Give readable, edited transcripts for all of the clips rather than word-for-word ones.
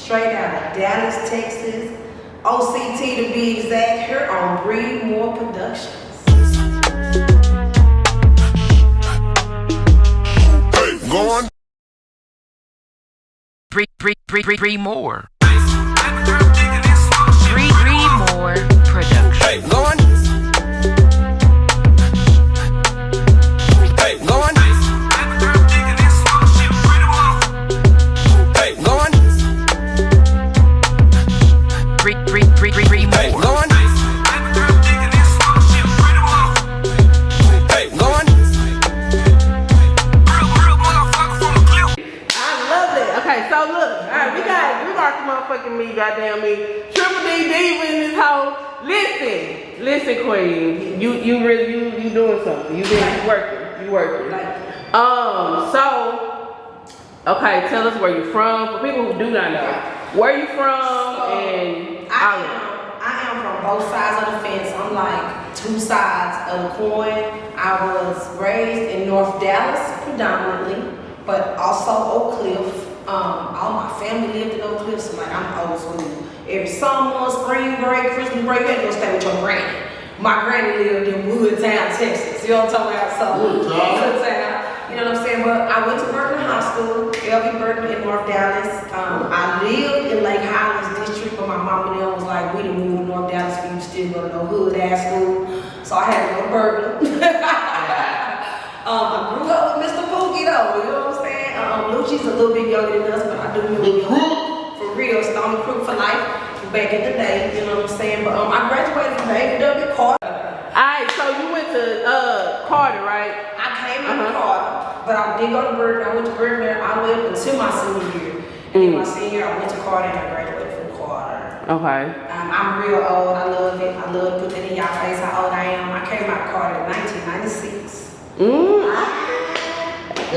straight out of Dallas, Texas. OCT to be exact, here on Bree More Productions. Hey, go on. Bree More. Bree More Productions. Hey, go on. Hey, go on. Hey, go on. Bree More. Hey, go on. Hey, go on. I love it. Okay, so look, all right, we got the motherfucking me, goddamn me. Triple D Diva in this hoe. Listen, Queen. You really you doing something. You working. So okay, tell us where you're from. For people who do not know, where you from and I am from both sides of the fence. I'm like two sides of the coin. I was raised in North Dallas predominantly, but also Oak Cliff. All my family lived in Oak Cliff, so like I'm old school. Every summer, spring break, Christmas break, you had to go stay with your granny. My granny lived in Woodtown, Texas. You know what I'm talking about? So Woodtown. You know what I'm saying? But I went to Berkeley High School, LV Berkeley in North Dallas. I lived in Lake Highlands District, but my mom and them was like, we didn't move to North Dallas for you to still go to no hood ass school. So I had to go to Berkeley. I grew up with Mr. Pookie though, you know what I'm saying? Lucci's a little bit younger than us, but I do know for real, Stony Crook for life, back in the day, you know what I'm saying? But I graduated from AW Carter. Alright, so you went to Carter, right? I came out of Carter, but I did go to Berkeley. I went to Berkeley all the way up until my senior year. And then my senior year, I went to Carter and I graduated from Carter. Okay. I'm real old. I love it. I love to put that in y'all face how old I am. I came out of Carter in 1996. You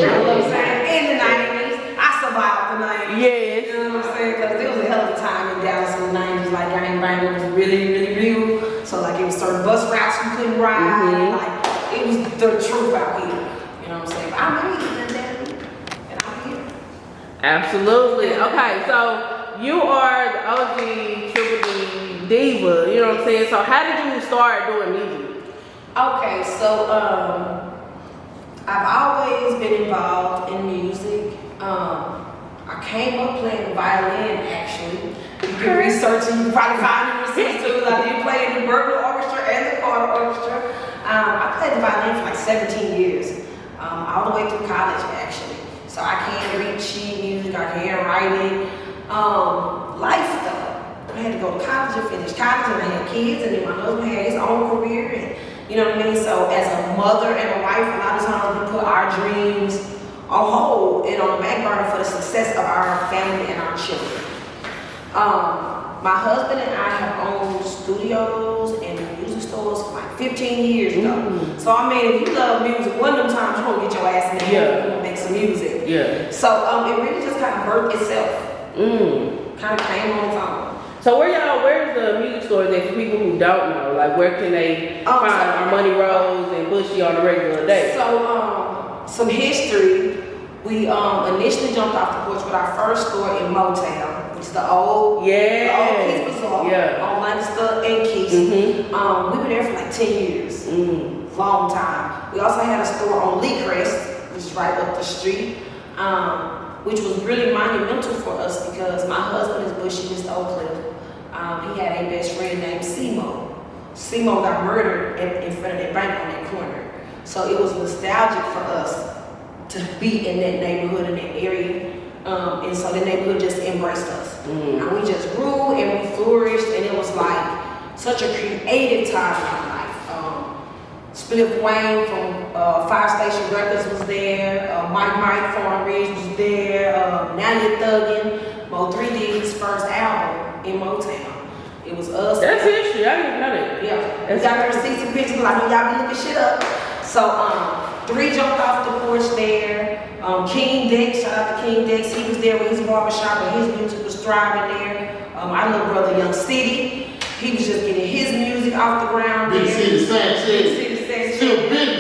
know what I'm saying? In the 90s. I survived the 90s. Yes. You know what I'm saying? Because it was a hell of a time in Dallas in the 90s. Like, gang banging was really, really real. So, like, it was certain bus routes you couldn't ride. Like, it was the truth out here. You know what I'm saying? But I'm here, and I'm here. Absolutely. Okay, so you are the OG Triple D Diva, you know what I'm saying? So how did you start doing music? Okay, so I've always been involved in music. I came up playing the violin actually. You can research and you can probably find it receipts too. I did play in the Berkeley Orchestra and the Carter Orchestra. I played the violin for like 17 years, all the way through college actually. So I can read sheet music, I can write it. Life though, I had to go to college and finish college, and I had kids, and then my husband had his own career, and you know what I mean? So as a mother and a wife, a lot of times we put our dreams on hold and on the back burner for the success of our family and our children. My husband and I have owned studios and music stores for like 15 years ago. So I mean, if you love music, one of them times you're gonna get your ass in the head and make some music. Yeah. So it really just kind of birthed itself. Kind of came on its own. So where's the music stores at for people who don't know? Like where can they find Armani Rose and Bushy on a regular day? So some history. We initially jumped off the porch with our first store in Motown, which is the old Keys Bazaar on Lancaster and Keys. We were there for like 10 years, long time. We also had a store on Lee Crest, which is right up the street, which was really monumental for us because my husband is Bushy, Mr. Oak Cliff. He had a best friend named Simo. Simo got murdered in front of that bank on that corner. So it was nostalgic for us to be in that neighborhood, in that area. And so the neighborhood just embraced us. And we just grew and we flourished, and it was like such a creative time in our life. Spliff Wayne from Fire Station Records was there, Mike Farm Ridge was there, Now You're Thuggin', Mo 3D's first album in Motown. It was us. That's history, I didn't know that. Yeah, we got to see some pictures, but I know y'all be looking shit up. So, 3 jumped off the porch there. King Dex, shout out to King Dex, he was there with his barbershop and his music was thriving there. Our little brother Young City, he was just getting his music off the ground. Big City, Sad City. Still big.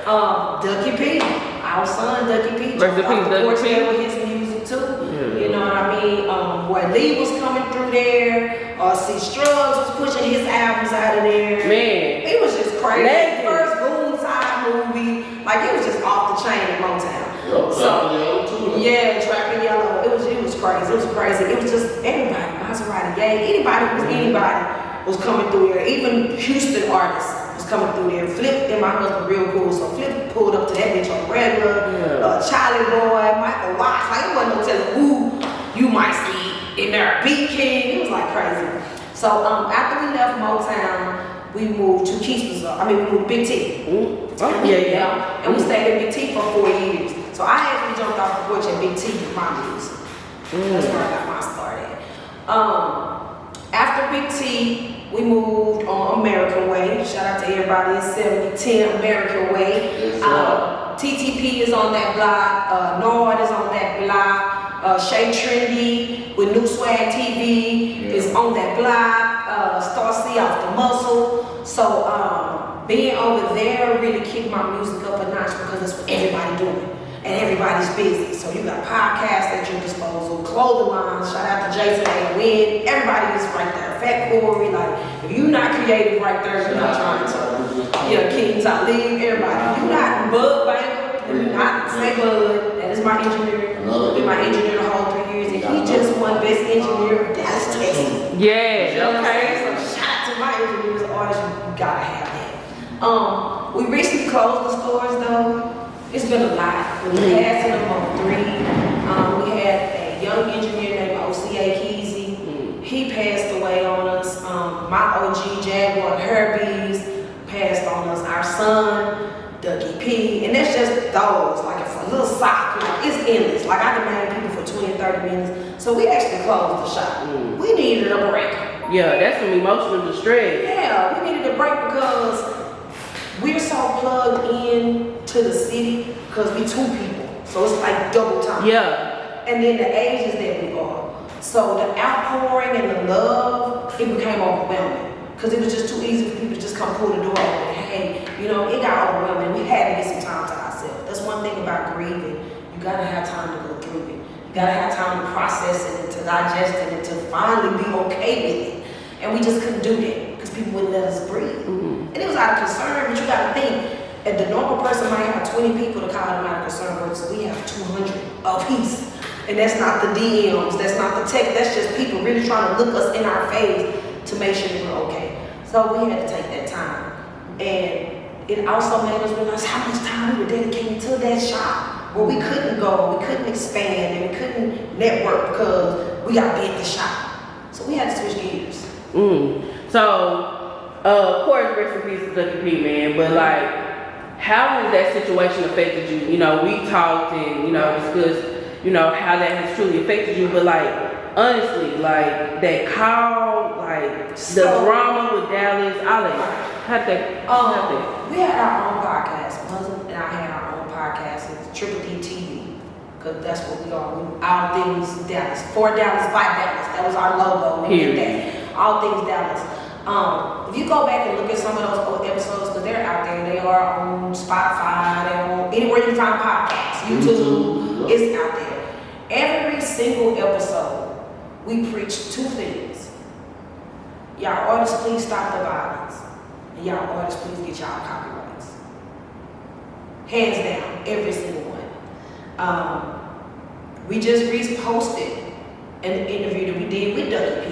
Ducky P, our son Ducky P, Rest in peace, Ducky P. with his music too. You know what I I mean? Boy Lee was coming through there. C. Struggs was pushing his albums out of there. Man. It was just crazy. Legend. First Boom Time movie. Like, it was just off the chain in Motown. Yeah, Trapping Yellow. It was crazy. It was crazy. It was just everybody. Maserati Gang. Anybody was coming through there. Even Houston artists was coming through there. Flip and my husband real cool. So Flip pulled up to that bitch on regular. Charlie Boy, Michael Watts. Like, it wasn't no telling who you might see in there. Beat King. It was like crazy. So after we left Motown, we moved to Keith's Bazaar. I mean, we moved to Big T. Yeah. And we stayed in Big T for 4 years. So I actually jumped off the porch at Big T with my music. That's where I got my start at. After Big T, we moved on American Way. Shout out to everybody in 7010 American Way. TTP is on that block. Nord is on that block. Shay Trendy with New Swag TV is on that block. Star C off the muscle. So being over there really kicked my music up a notch because that's what everybody doing. And everybody's busy. So you got podcasts at your disposal, clothing lines, shout out to Jason and Win. Everybody is right there. Fat Corey, like, if you're not creative right there, you're not trying to. Yeah, King Talib, everybody. You're not Bud Banker, you're not Say Bud. That is my engineer. Been my engineer the whole 3 years, and he just won Best Engineer of Dallas, Texas. Yeah, okay. So shout out to my engineers, artists, you gotta have that. We recently closed the stores though. It's been a lot. With the passing of Mo 3, we had a young engineer named OCA Keezy. He passed away on us. My OG Jaguar Herbies passed on us. Our son, Ducky P. And that's just those. Like, it's a little sock. Like, it's endless. Like, I can name people for 20 and 30 minutes. So we actually closed the shop. We needed a break. Yeah, that's some emotional distress. Yeah, we needed a break because we're so plugged in to the city because we 2 people. So it's like double time. Yeah. And then the ages that we are. So the outpouring and the love, it became overwhelming. Because it was just too easy for people to just come pull the door open. Hey, you know, it got overwhelming. We had to get some time to ourselves. That's one thing about grieving. You gotta have time to go through it. You gotta have time to process it and to digest it and to finally be okay with it. And we just couldn't do that because people wouldn't let us breathe. And it was out of concern, but you gotta think, if the normal person might have 20 people to call them out of concern versus we have 200 apiece. And that's not the DMs, that's not the text, that's just people really trying to look us in our face to make sure that we're okay. So we had to take that time. And it also made us realize how much time we were dedicating to that shop where we couldn't go, we couldn't expand, and we couldn't network because we got to be at the shop. So we had to switch gears. So, of course, rest in peace to Ducky P, man, but like, how has that situation affected you? You know, we talked and, you know, discussed, you know, how that has truly affected you, but like, honestly, like, that call, like, the drama with Dallas, all that, how that? We had our own podcast. My husband and I had our own podcast. It's Triple D TV, because that's what we are. All things Dallas. For Dallas, by Dallas. That was our logo. We did that. All things Dallas. If you go back and look at some of those old episodes, because they're out there, they are on Spotify, they're on anywhere you find podcasts, YouTube, it's out there. Every single episode, we preach 2 things. Y'all artists, please stop the violence. And y'all artists, please get y'all copyrights. Hands down, every single one. We just reposted an interview that we did with Ducky P.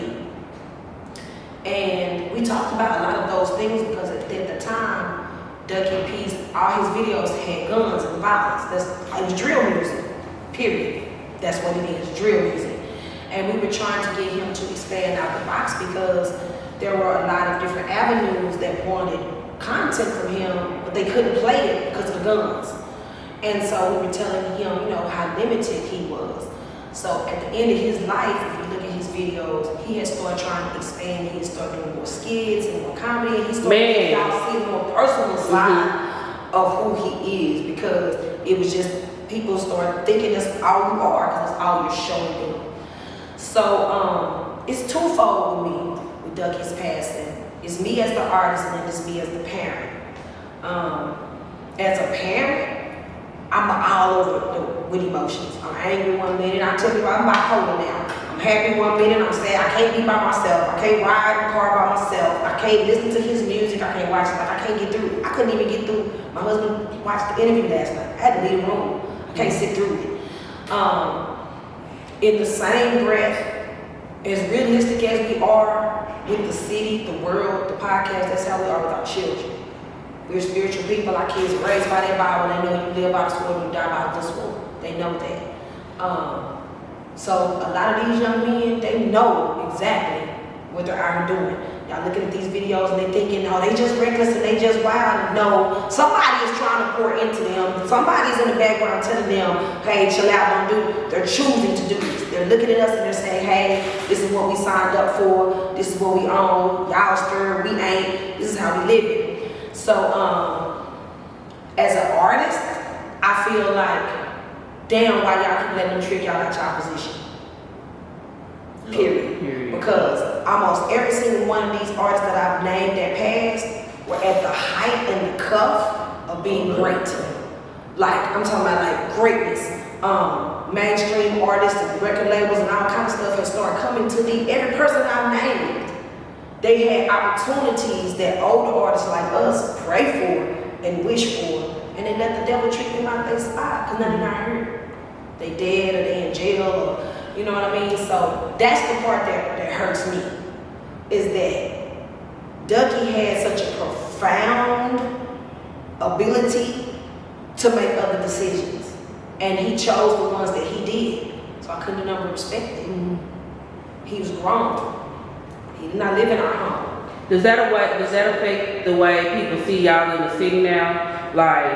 And we talked about a lot of those things because at the time, Ducky P's, all his videos had guns and violence. It was drill music, period. That's what it is, drill music. And we were trying to get him to expand out the box because there were a lot of different avenues that wanted content from him, but they couldn't play it because of the guns. And so we were telling him, you know, how limited he was. So at the end of his life, if you look at his videos, he had started trying to expand. He had started doing more skits and more comedy. And he started y'all see a more personal side of who he is because it was just people started thinking that's all you are because that's all you're showing them. So it's twofold with me with Ducky's passing. It's me as the artist and then it's me as the parent. As a parent, I'm all over with emotions. emotions. I'm angry one minute, I tell people I'm bipolar now. I'm happy one minute, I'm sad, I can't be by myself. I can't ride in the car by myself. I can't listen to his music, I can't watch it, like I can't get through it. I couldn't even get through. My husband watched the interview last night. I had to leave the room. I can't sit through it. In the same breath, as realistic as we are with the city, the world, the podcast, that's how we are with our children. We're spiritual people. Our kids are raised by that Bible. They know you live by the sword, you die by the sword. They know that. So a lot of these young men, they know exactly what they're out here doing. Y'all looking at these videos and they thinking, oh, they just reckless and they just wild. No, somebody is trying to pour into them. Somebody's in the background telling them, hey, chill out, don't do it. They're choosing to do this. They're looking at us and they're saying, hey, this is what we signed up for. This is what we own. Y'all stir, we ain't. This is how we live it. So, as an artist, I feel like, damn, why y'all keep letting them trick y'all out y'all position. Period. Because almost every single one of these artists that I've named that passed were at the height and the cuff of being great. Like, I'm talking about like greatness. Mainstream artists and record labels and all kind of stuff has started coming to me. Every person I've named, they had opportunities that older artists like us pray for and wish for, and they let the devil trick them out their spot because nothing not here. They dead or they in jail or, you know what I mean? So that's the part that hurts me, is that Ducky had such a profound ability to make other decisions. And he chose the ones that he did. So I couldn't never respect it. Mm-hmm. He was grown. He did not live in our home. Does that affect the way people see y'all in the city now? Like,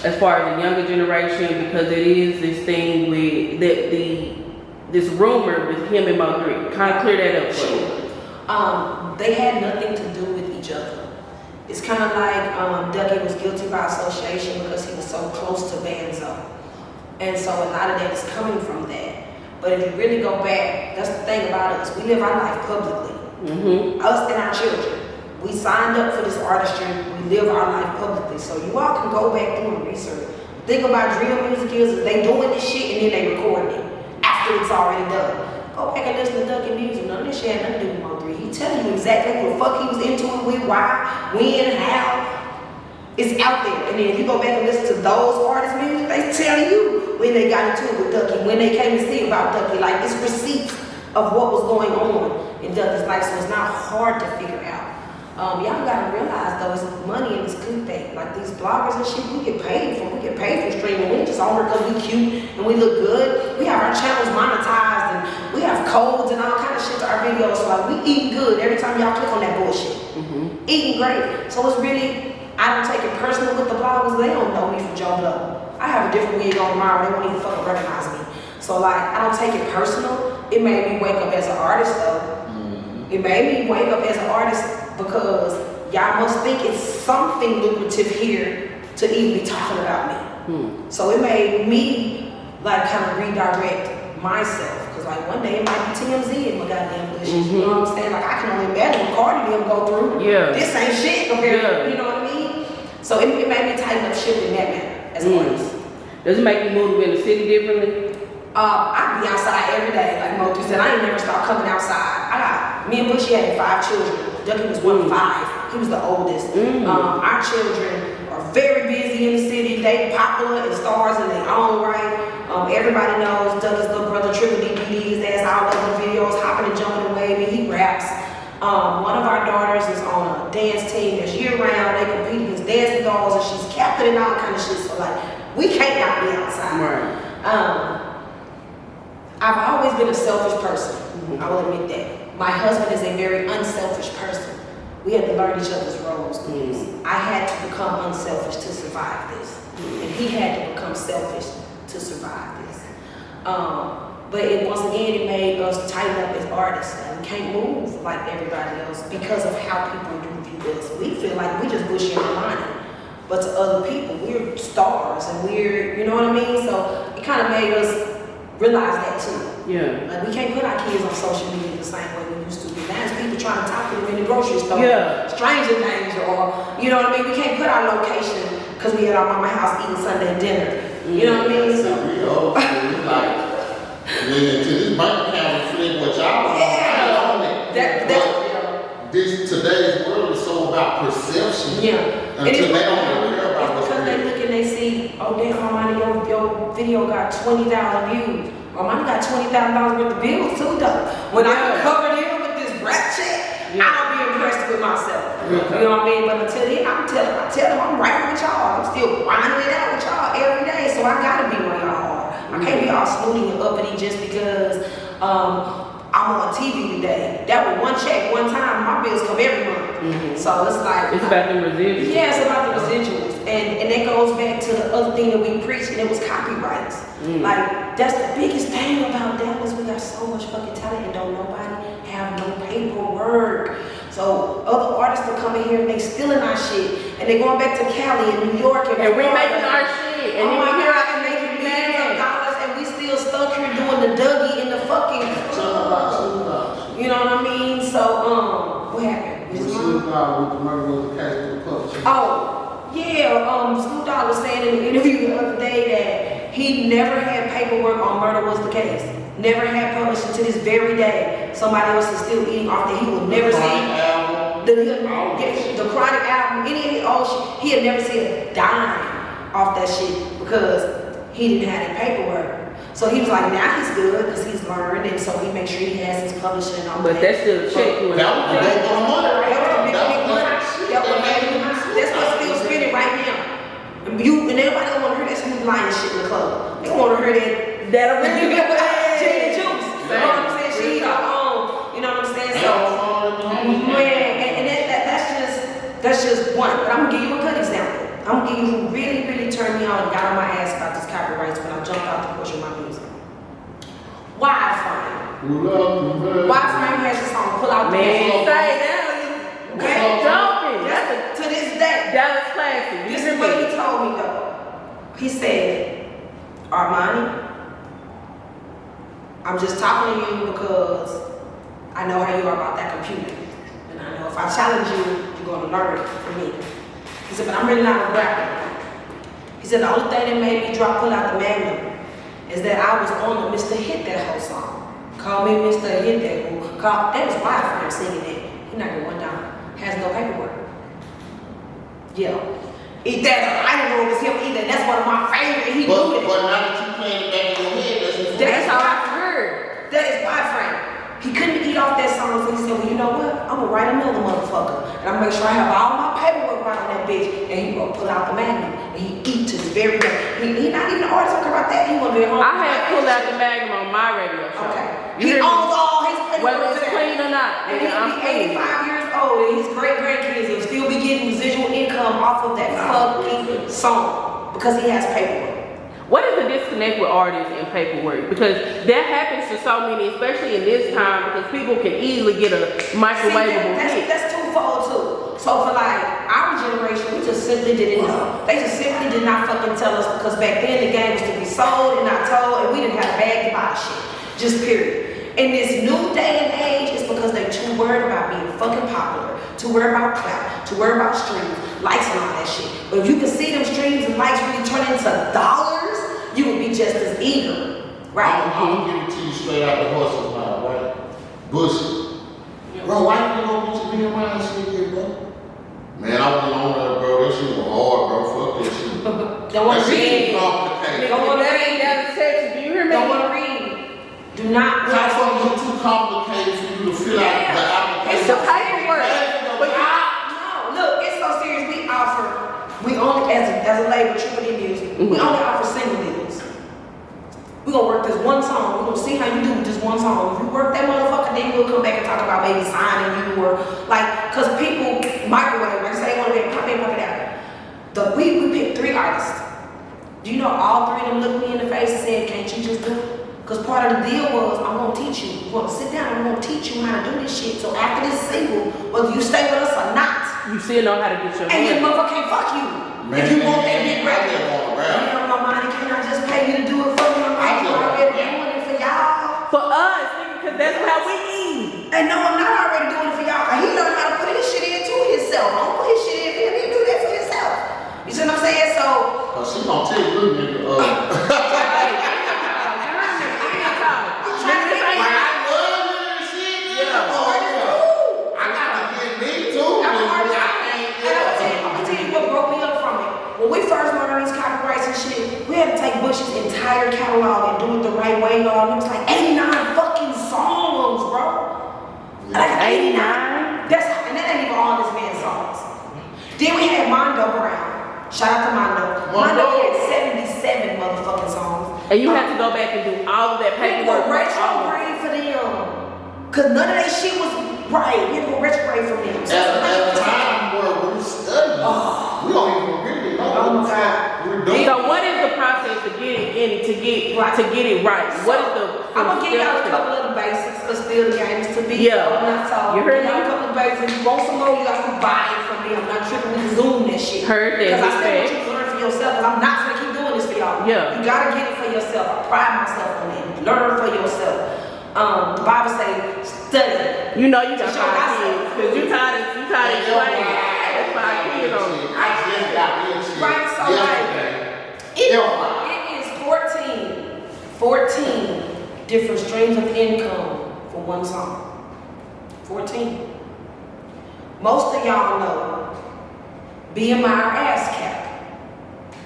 as far as the younger generation, because it is this thing with this rumor with him and Mo 3. Kind of clear that up for me. They had nothing to do with each other. It's kind of like Ducky was guilty by association because he was so close to Banzo. And so a lot of that is coming from that. But if you really go back, that's the thing about us. We live our life publicly. Mm-hmm. Us and our children. We signed up for this artistry. We live our life publicly. So you all can go back through and research. The thing about drill music is they doing this shit and then they recording it after it's already done. Go back and listen to Ducky music. None of this shit had nothing to do with Mo 3. He telling you exactly what the fuck he was into it with, why, when, how. It's out there. And then if you go back and listen to those artists' music, they tell you when they got into it with Ducky, when they came to see about Ducky. Like, it's receipts of what was going on in Ducky's life, so it's not hard to figure out. Y'all gotta realize though, it's money in this clickbait. Like these bloggers and shit, we get paid for streaming. We just on here because we cute and we look good. We have our channels monetized and we have codes and all kind of shit to our videos. So like we eat good every time y'all click on that bullshit. Mm-hmm. Eating great. So it's really, I don't take it personal with the bloggers. They don't know me from Joe Blow. I have a different wig on tomorrow. They won't even fucking recognize me. So like, I don't take it personal. It made me wake up as an artist though. Mm-hmm. It made me wake up as an artist because y'all must think it's something lucrative here to even be talking about me. So it made me like kind of redirect myself, because like one day it might be TMZ and my goddamn bullshit. You know what I'm saying? Like I can only imagine what Cardi them go through. Yeah. This ain't shit compared to, you know what I mean? So it made me tighten up shit in that manner as an artist. Does it make you move in the city differently? I be outside every day, like Mo 3 said. I ain't never stopped coming outside. Me and Bushy had 5 children. Ducky was one of 5. He was the oldest. Our children are very busy in the city. They popular and stars in their own right. Everybody knows Ducky's little brother Triple D his ass all over the videos, hopping and jumping and waving. He raps. One of our daughters is on a dance team that's year round. They compete against dancing dolls and she's captain and all kind of shit. So like, we can't not be outside. Right. I've always been a selfish person. I will admit that. My husband is a very unselfish person. We had to learn each other's roles. I had to become unselfish to survive this. And he had to become selfish to survive this. But once again, it made us tighten up as artists. And we can't move like everybody else because of how people do view us. We feel like we just Bushy and Armani. But to other people, we're stars and we're, you know what I mean? So it kind of made us realize that too. Yeah. Like we can't put our kids on social media the same way we used to. Now there's people trying to talk to them in the grocery store. Yeah. Stranger danger, or you know what I mean. We can't put our location because we at our mama house eating Sunday dinner. You know what I mean? So we old school, like to this bank account reflect what y'all on it. This today's world is so about perception. Yeah. Until they don't even care about what's because they real. look and they see, oh damn, Armani, your video got 20,000 views. Armani got $20,000 worth of bills too, though. When I can cover them with this rap check, I'll be impressed with myself. You know what I mean? But until then, I tell them I'm right with y'all. I'm still grinding it out with y'all every day, so I gotta be where y'all are. I can't be all snooty and uppity just because I'm on TV today. That was one check, one time. My bills come every month. So it's like it's about the residuals. Yeah, it's about the residuals, and that goes back to the other thing that we preach, and it was copyrights. Like that's the biggest thing about Dallas. We got so much fucking talent, and don't nobody have no paperwork. So other artists are coming here and they stealing our shit, and they going back to Cali and New York and we making our shit, and oh my then God, and making millions of dollars, and we still stuck here doing the Dougie in the fucking. You know what I mean? So what happened? Oh, yeah, Snoop Dogg was saying in the interview the other day that he never had paperwork on Murder Was the Case. Never had published to this very day. Somebody else is still eating off that he would never see. The Chronic album, any of his old shit, he had never seen a dime off that shit because he didn't have any paperwork. So he was like, now he's good because he's learned, and so he makes sure he has his publishing and all that. But that's still a check. That was the big money. That's what's still spinning right now. And everybody don't want to hear that smooth lion shit in the club. They want to hear that original Jada Juice. You know what I'm saying? She eat her own. You know what I'm saying? So, man, and that's just one. But I'm gonna give you a good example. I'm gonna give you who really, really turned me on and got on my ass about this copyrights when I jumped out the porch of my music. Wireframe. Wireframe has a song, Pull Out the Man, say that. Okay? Jumping. To this day. Dallas classic. This is what he told me though. He said, Armani, I'm just talking to you because I know how you are about that computer. And I know if I challenge you, you're gonna learn it from me. He said, but I'm really not a rapper. He said, the only thing that made me Pull Out the Magnum is that I was on the Mr. Hit That whole song. Call me Mr. Hit That. That was Wireframe singing that. He not gonna one down. Has no paperwork. Yeah. I didn't know it was him either. That's one of my favorite. He knew it. But now that you playing it back in your head, that's how I heard. That is Wireframe. He couldn't eat off that song, so he said, well, you know what? I'm gonna write another motherfucker. And I'm gonna make sure I have all my paperwork right on that bitch. And he gonna pull out the Magnum. And he eat to the very day. He not even an artist talking about that. He wanna be at home. I had Pull Out the Magnum on my radio show. Okay. He owns all his paperwork. Whether it's clean or not. And he'll be 85 years old and his great-grandkids will still be getting residual income off of that fucking song because he has paperwork. What is the disconnect with artists and paperwork? Because that happens to so many, especially in this time, because people can easily get a microwavable hit. That's twofold too. So for like our generation, we just simply didn't know. They just simply did not fucking tell us because back then the game was to be sold and not told, and we didn't have a bag to buy shit. Just period. In this new day and age, it's because they're too worried about being fucking popular, too worried about clout, too worried about streams, likes and all that shit. But if you can see them streams and likes really turn into dollars, you would be just as eager, right? I'm gonna give it to you straight out the horse's mouth, right? Bullshit. Bro, why you gonna get your being around shit here, bro? Man, I went on there, bro. That shit was hard, bro. Fuck that shit. Don't want to read. Don't want to read. Do you hear me? Don't want to read. Do not. How come it's too complicated for you to fill out the application? It's the paperwork. But no, look, it's so serious. We only, as a label, Triple D Music, we only offer single deals. We're gonna work this one song. We're gonna see how you do with this one song. If you work that motherfucker, then we'll come back and talk about maybe signing you or like, cause people microwave, like say they wanna be pop in, pop it out. We picked 3 artists. Do you know all 3 of them looked me in the face and said, can't you just do it? Because part of the deal was, I'm gonna teach you. We're gonna sit down and I'm gonna teach you how to do this shit. So after this single, whether you stay with us or not, you still know how to get your and hand. this motherfucker can't fuck you. Man, if you want that big rap. I just want to rap. My money, can I just pay you to do it for me? I'm already doing it for y'all. For When we first learned these copyrights and shit, we had to take Bush's entire catalog and do it the right way, y'all. And it was like 89 fucking songs, bro. Like 89. And that ain't even all this man's songs. Then we had Mondo Brown. Shout out to Mondo. Mondo had 77 motherfucking songs. And you had to go back and do all of that paperwork. We had to go retrograde for them. Cause none of that shit was right. We had to go retrograde for them. At a time where we're studying, we don't even really know what we're doing. So what is the process to get it in, to get it right? What is the? I'm gonna give y'all a couple of the basics of still the games to be. You heard me? A couple of basics. You want some more, you got to buy it from me. I'm not tripping with Zoom that shit. Heard that. Because I still want you to learn for yourself. Because I'm not gonna keep doing this for y'all. Yeah. You gotta get it for yourself. I pride myself on it. Learn for yourself. The Bible says study. You know you got 5 kids because you tired of explaining. That's 5 kids on you. I just got into Right, so it is 14 different streams of income for one song. 14. Most of y'all know BMI or ASCAP.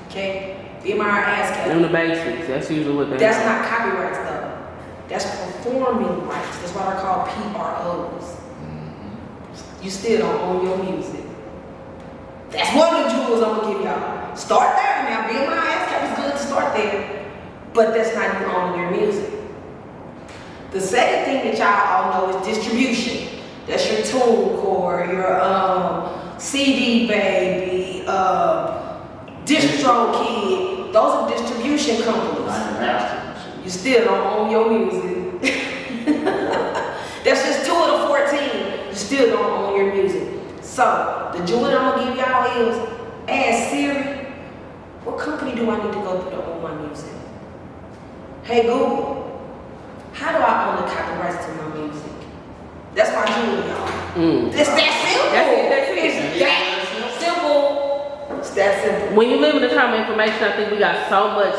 Okay? BMI or ASCAP. On the basics, that's usually what they That's not copyrights though. That's performing rights. That's what I call PROs. You still don't own your music. That's one of the jewels I'm gonna give y'all. Start there now. BMI ASCAP is good to start there, but that's not you owning your music. The second thing that y'all all know is distribution. That's your TuneCore, your CD Baby, DistroKid. Those are distribution companies. You still don't own your music. That's just 2 of the 14. You still don't own your music. So, the jewel that I'm gonna give y'all is, ask Siri, what company do I need to go through to own my music? Hey Google, how do I own the copyrights to my music? That's my jewel, y'all. It's that simple. That's it. It's that simple. It's that simple. When you live in the time of information, I think we got so much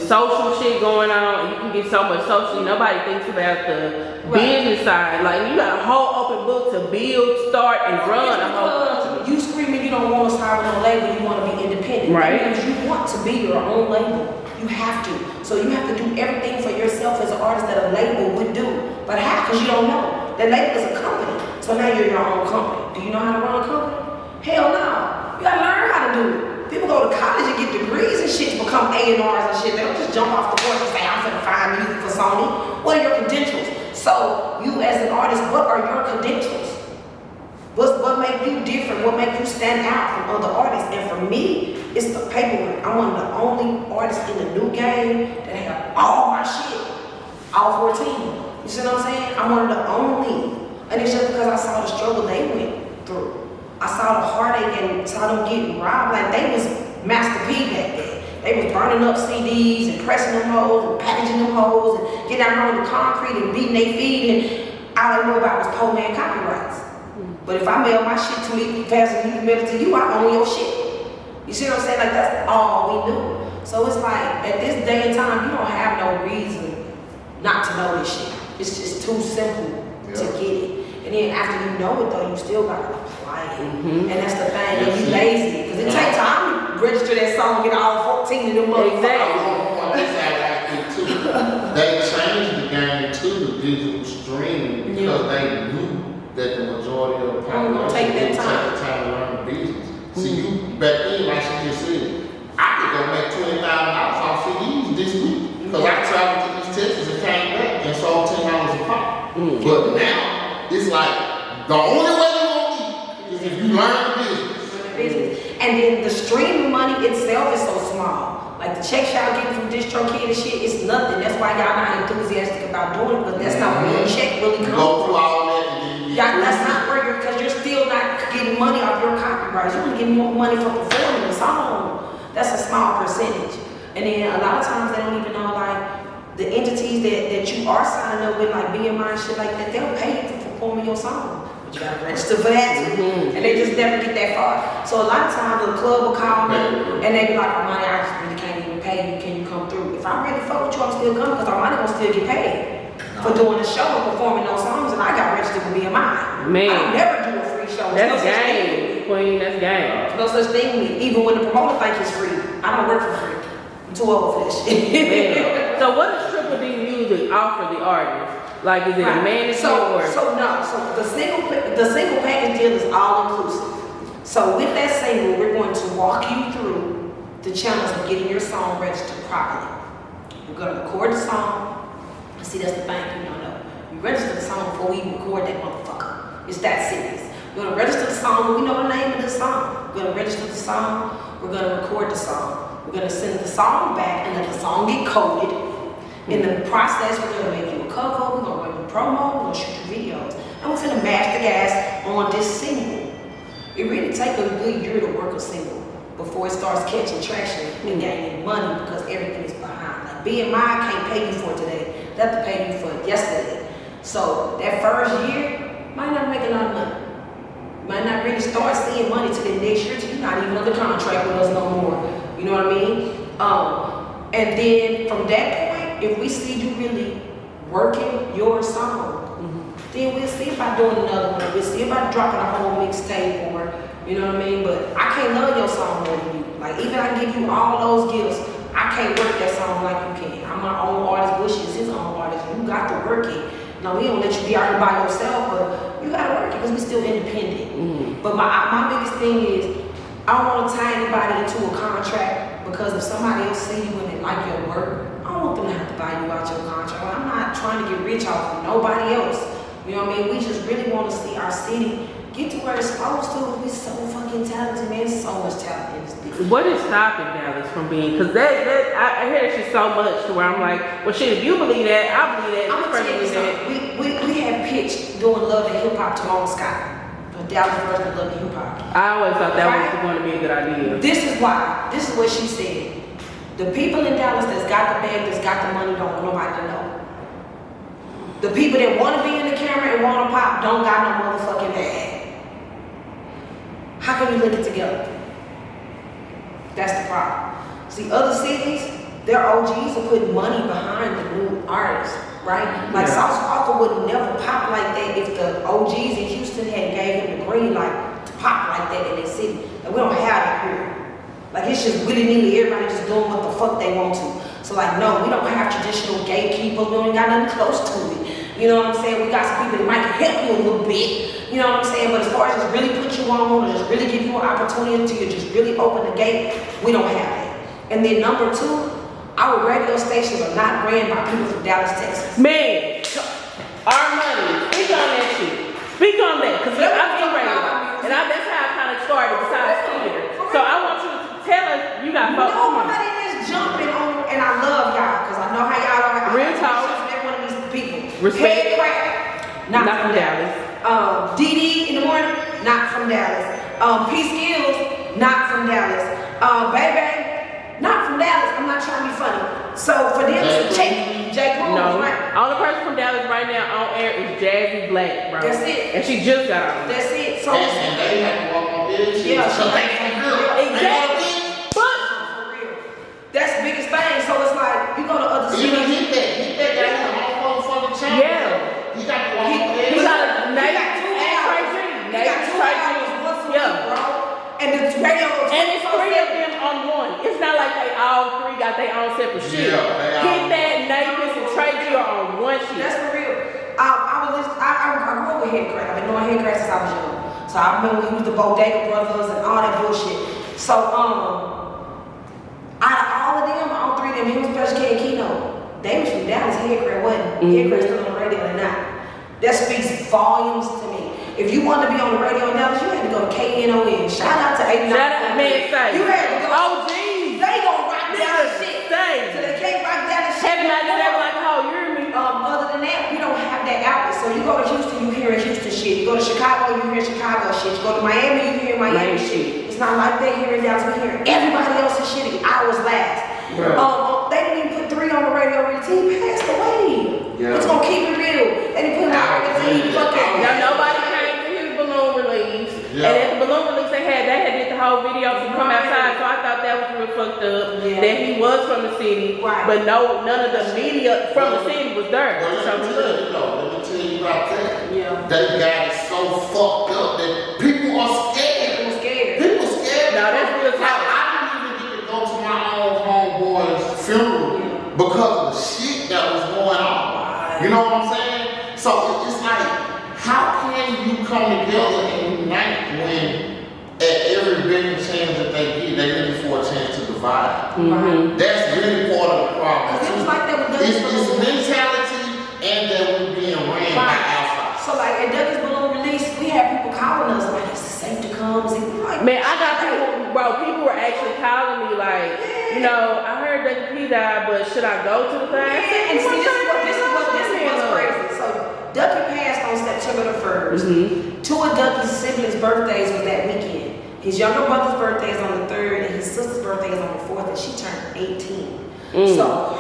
social shit going on, and you can get so much social. Nobody thinks about the business side. Like, you got a whole open book to build, start, and run a whole company. You screaming you don't want to start with no label, you want to be independent. Right. Because you want to be your own label. You have to. So you have to do everything for yourself as an artist that a label would do. But how? Because you don't know. The label is a company. So now you're your own company. Do you know how to run a company? Hell no. You gotta learn how to do it. People go to college and get degrees and shit to become A&Rs and shit. They don't just jump off the porch and say, I'm finna find music for Sony. What are your credentials? So you as an artist, what are your credentials? What make you different? What make you stand out from other artists? And for me, it's the paperwork. I'm one of the only artists in the new game that have all my shit. All 14. You see what I'm saying? I'm one of the only. And it's just because I saw the struggle they went through. I saw the heartache and saw them getting robbed. Like they was Master P back then. They was burning up CDs and pressing them hoes and packaging them hoes and getting out on the concrete and beating their feet, and all I knew about was poor man copyrights. But if I mail my shit to me faster than you mail it to you, I own your shit. You see what I'm saying? Like that's all we knew. So it's like at this day and time, you don't have no reason not to know this shit. It's just too simple to get it. And then after you know it though, you still gotta apply it. And that's the thing, and you lazy. Because it takes time to register that song, get all 14 of them motherfuckers. They changed the game to the digital stream because they knew that the majority of the population take that time. Take the time to learn the business. See, you back then, like she just said, I could go make $20,000 off CDs this week because I traveled to East Texas and came back and sold $10 a pop. But now it's like the only way you're gonna eat is if you learn the business. And then the streaming money itself is so small. Like the checks y'all getting from DistroKid and shit, it's nothing. That's why y'all not enthusiastic about doing it, because that's not where your check really comes. Go through all that and then that's not where you're, because you're still not getting money off your copyrights. You're gonna get more money for performing the song. That's a small percentage. And then a lot of times they don't even know, like, the entities that you are signing up with, like BMI and shit like that, they'll pay you for performing your song. But you gotta register for that too. And they just never get that far. So a lot of times the club will call me and they be like, Armani, I just really can't even pay you. Can come through. If I really fuck with you, I'm still coming because Armani gonna still get paid for doing the show and performing those songs, and I got registered with BMI. Man. I don't never do a free show. That's game, Queen. That's game. There's no such thing with me. Even when the promoter think it's free, I don't work for free. I'm too old for that shit. So what does Triple D Music offer the artist? Like, is it a mandatory or? So the single package deal is all inclusive. So with that single, we're going to walk you through the channels of getting your song registered properly. We're gonna record the song. See, that's the thing people don't know. We register the song before we even record that motherfucker. It's that serious. We're gonna register the song, but we know the name of the song. We're gonna register the song. We're gonna record the song. We're gonna send the song back and let the song get coded. In the process, we're gonna make you a cover. We're gonna make you a promo. We're gonna shoot your videos, and we're gonna mash the gas on this single. It really takes a good year to work a single before it starts catching traction and gaining money because everything is behind. Like BMI can't pay you for today. They have to pay you for yesterday. So that first year might not make a lot of money. Might not really start seeing money till the next year till you're not even under contract with us no more. You know what I mean? And then from that point, if we see you really working your song, then we'll see about doing another one. We'll see about dropping a whole mixtape or, you know what I mean? But I can't love your song more than you. Like, even I give you all those gifts, I can't work that song like you can. I'm my own artist, Bush is his own artist. You got to work it. Now, we don't let you be out here by yourself, but you got to work it because we still independent. But my biggest thing is, I don't want to tie anybody into a contract because if somebody else see you and they like your work, I don't want them to have to buy you out your contract. I'm not trying to get rich off of nobody else. You know what I mean? We just really want to see our city get to where it's supposed to. We're so fucking talented, man. So much talent in this bitch. What is stopping Dallas from being? Because I hear that shit so much to where I'm like, well, shit, if you believe that, I believe that. I'm gonna tell you something. We had pitched doing Love and Hip Hop to Long Scott. Dallas version of Love and Hip Hop. I always thought that was going to be a good idea. This is why. This is what she said. The people in Dallas that's got the bag, that's got the money, don't want nobody to know. The people that want to be in the camera and want to pop don't got no motherfucking bag. How can you link it together? That's the problem. See, other cities, their OGs are putting money behind the new artists, right? Like South Parker would never pop like that if the OGs in Houston had gave him the green light to pop like that in their city. Like, we don't have that here. Like, it's just willy-nilly, everybody just doing what the fuck they want to. So like, no, we don't have traditional gatekeepers, we don't got nothing close to it. You know what I'm saying? We got some people that might help you a little bit. You know what I'm saying? But as far as just really put you on or just really give you an opportunity to just really open the gate, we don't have that. And then number two, our radio stations are not ran by people from Dallas, Texas. Man, our money, speak on that shit. Speak on that, because I'm in radio. And that's how I kind of started besides here. So I want you to tell us, you got folks. Nobody is jumping on, and I love y'all, because I know how y'all are. Real talk. One of these people. Respect. Head crack, not from Dallas. DD in the morning, not from Dallas. P Skills, not from Dallas. Baby, not from Dallas. I'm not trying to be funny. So for them to check J. Cruz, no. right? Only person from Dallas right now on air is Jazzy Black, bro. That's it. And she just got on. That's it. So and they have to walk on this. Yeah, so they from girl. Exactly. But for real, that's the biggest thing. So it's like you go to other cities. Even hit that guy on all motherfucking channel. Yeah. He got to walk on this. He got He got 2 hours. He got 2 hours once a week, bro. And the radio. And it's 3 of them on one. It's not like they all 3 got their own separate shit. Yeah, Hit that, Navis, and Trey G are on one shit. That's for real. I grew up with Head Crack. I've been doing Head Crack since I was young. So I remember when he was the Bodega Brothers and all that bullshit. So out of all of them, all 3 of them, him, Special K, and Keno, they was from Dallas. Head Crack wasn't. Head Crack still on the radio or not. That speaks volumes to me. If you wanted to be on the radio in Dallas, you had to go to KNON. Shout out to 89. Shout out, man, say. You had to go. Oh, geez. They gon' rock Dallas shit. Say. So they can't rock Dallas shit. Having that never like, oh, you hear me? Other than that, we don't have that outlet. So you go to Houston, you hear Houston shit. You go to Chicago, you hear Chicago shit. You go to Miami, you hear Miami shit. It's not like they hear in Dallas. We hear everybody else's shit hours last. They didn't even put 3 on the radio when the team passed away. Yeah. It's gonna keep it real. They didn't put him on the team. Fuck it. Now nobody came to his balloon release. Yeah. And at the balloon release they had did the whole video to come outside, so I thought that was real fucked up. Yeah. That he was from the city, but no, none of the media from the city was there. But So let me tell you about that. Yeah. They got it so fucked up that people are scared. People scared. People scared. No, that's real Like, talk. I didn't even get to go to my own homeboy's funeral because of the shit that was going on. You know what I'm saying? So it's like, how can you come together and unite when at every big chance that they get, they looking for a chance to divide? Mm-hmm. That's really part of the problem. Because it was like that with Ducky's It's balloon. mentality and that we're being ran by outside. So like at Ducky's balloon release, we had people calling us like, is it safe to come? Is it like, Man, I got people, bro, people were actually calling me like, you know, I heard that P died, but should I go to the thing? Yeah, and see, this is what's crazy. So Ducky passed on September the 1st. Two of Ducky's siblings' birthdays was that weekend. His younger brother's birthday is on the 3rd, and his sister's birthday is on the 4th, and she turned 18. So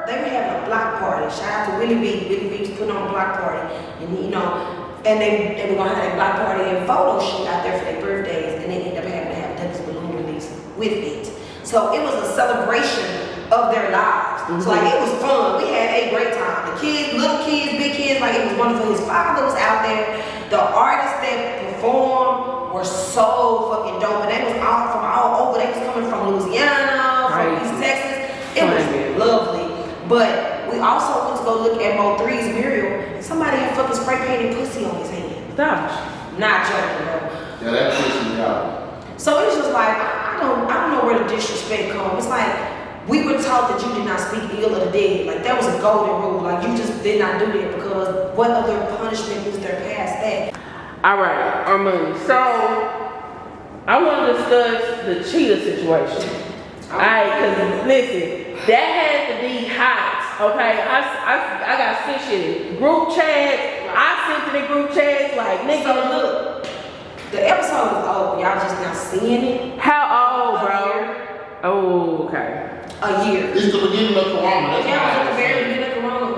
they were having a block party. Shout out to Willie B. Willie B was putting on a block party, and you know, and they were gonna have a block party and photo shoot out there for their birthdays, and they ended up having to have Ducky's balloon release with it. So it was a celebration of their lives. So like it was fun. We had a great time. The kids, little kids, big kids, like it was wonderful. His father was out there. The artists that performed were so fucking dope. And they was all from all over. They was coming from Louisiana, from East Texas. It was lovely. But we also went to go look at Mo 3's mural. Somebody had fucking spray painted pussy on his hand. Gosh. Not joking, bro. Yeah, that pissed me out. So it's just like I don't know where the disrespect comes. It's like we were taught that you did not speak ill of the dead. Like that was a golden rule. Like you just did not do that because what other punishment is there past that? All right, Armani. So I want to discuss the cheetah situation. All right, because listen, that had to be hot. Okay, I got sent shit group chats. I sent to the group chats like nigga. So look, the episode is old. Y'all just not seeing it. How old, bro? Oh, okay. A year. It's the beginning of Corona. That's Yeah, why it was at the very beginning of Corona.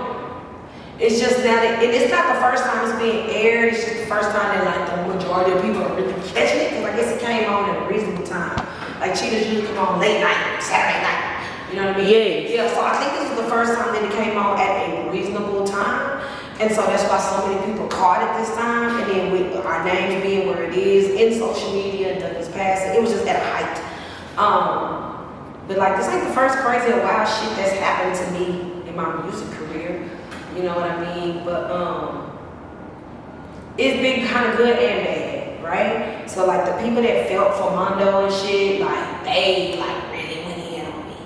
It's just now that it's not the first time it's being aired. It's just the first time that like the majority of people are really catching it. Because I guess it came on at a reasonable time. Like cheetahs usually come on late night, Saturday night. You know what I mean? Yes. Yeah. So I think this was the first time that it came on at a reasonable time. And so that's why so many people caught it this time. And then with our names being where it is in social media, Ducky's passing, it was just at a height. But like this ain't the first crazy or wild shit that's happened to me in my music career. You know what I mean? But it's been kind of good and bad, right? So like the people that felt for Mondo and shit, like they like really went in on me.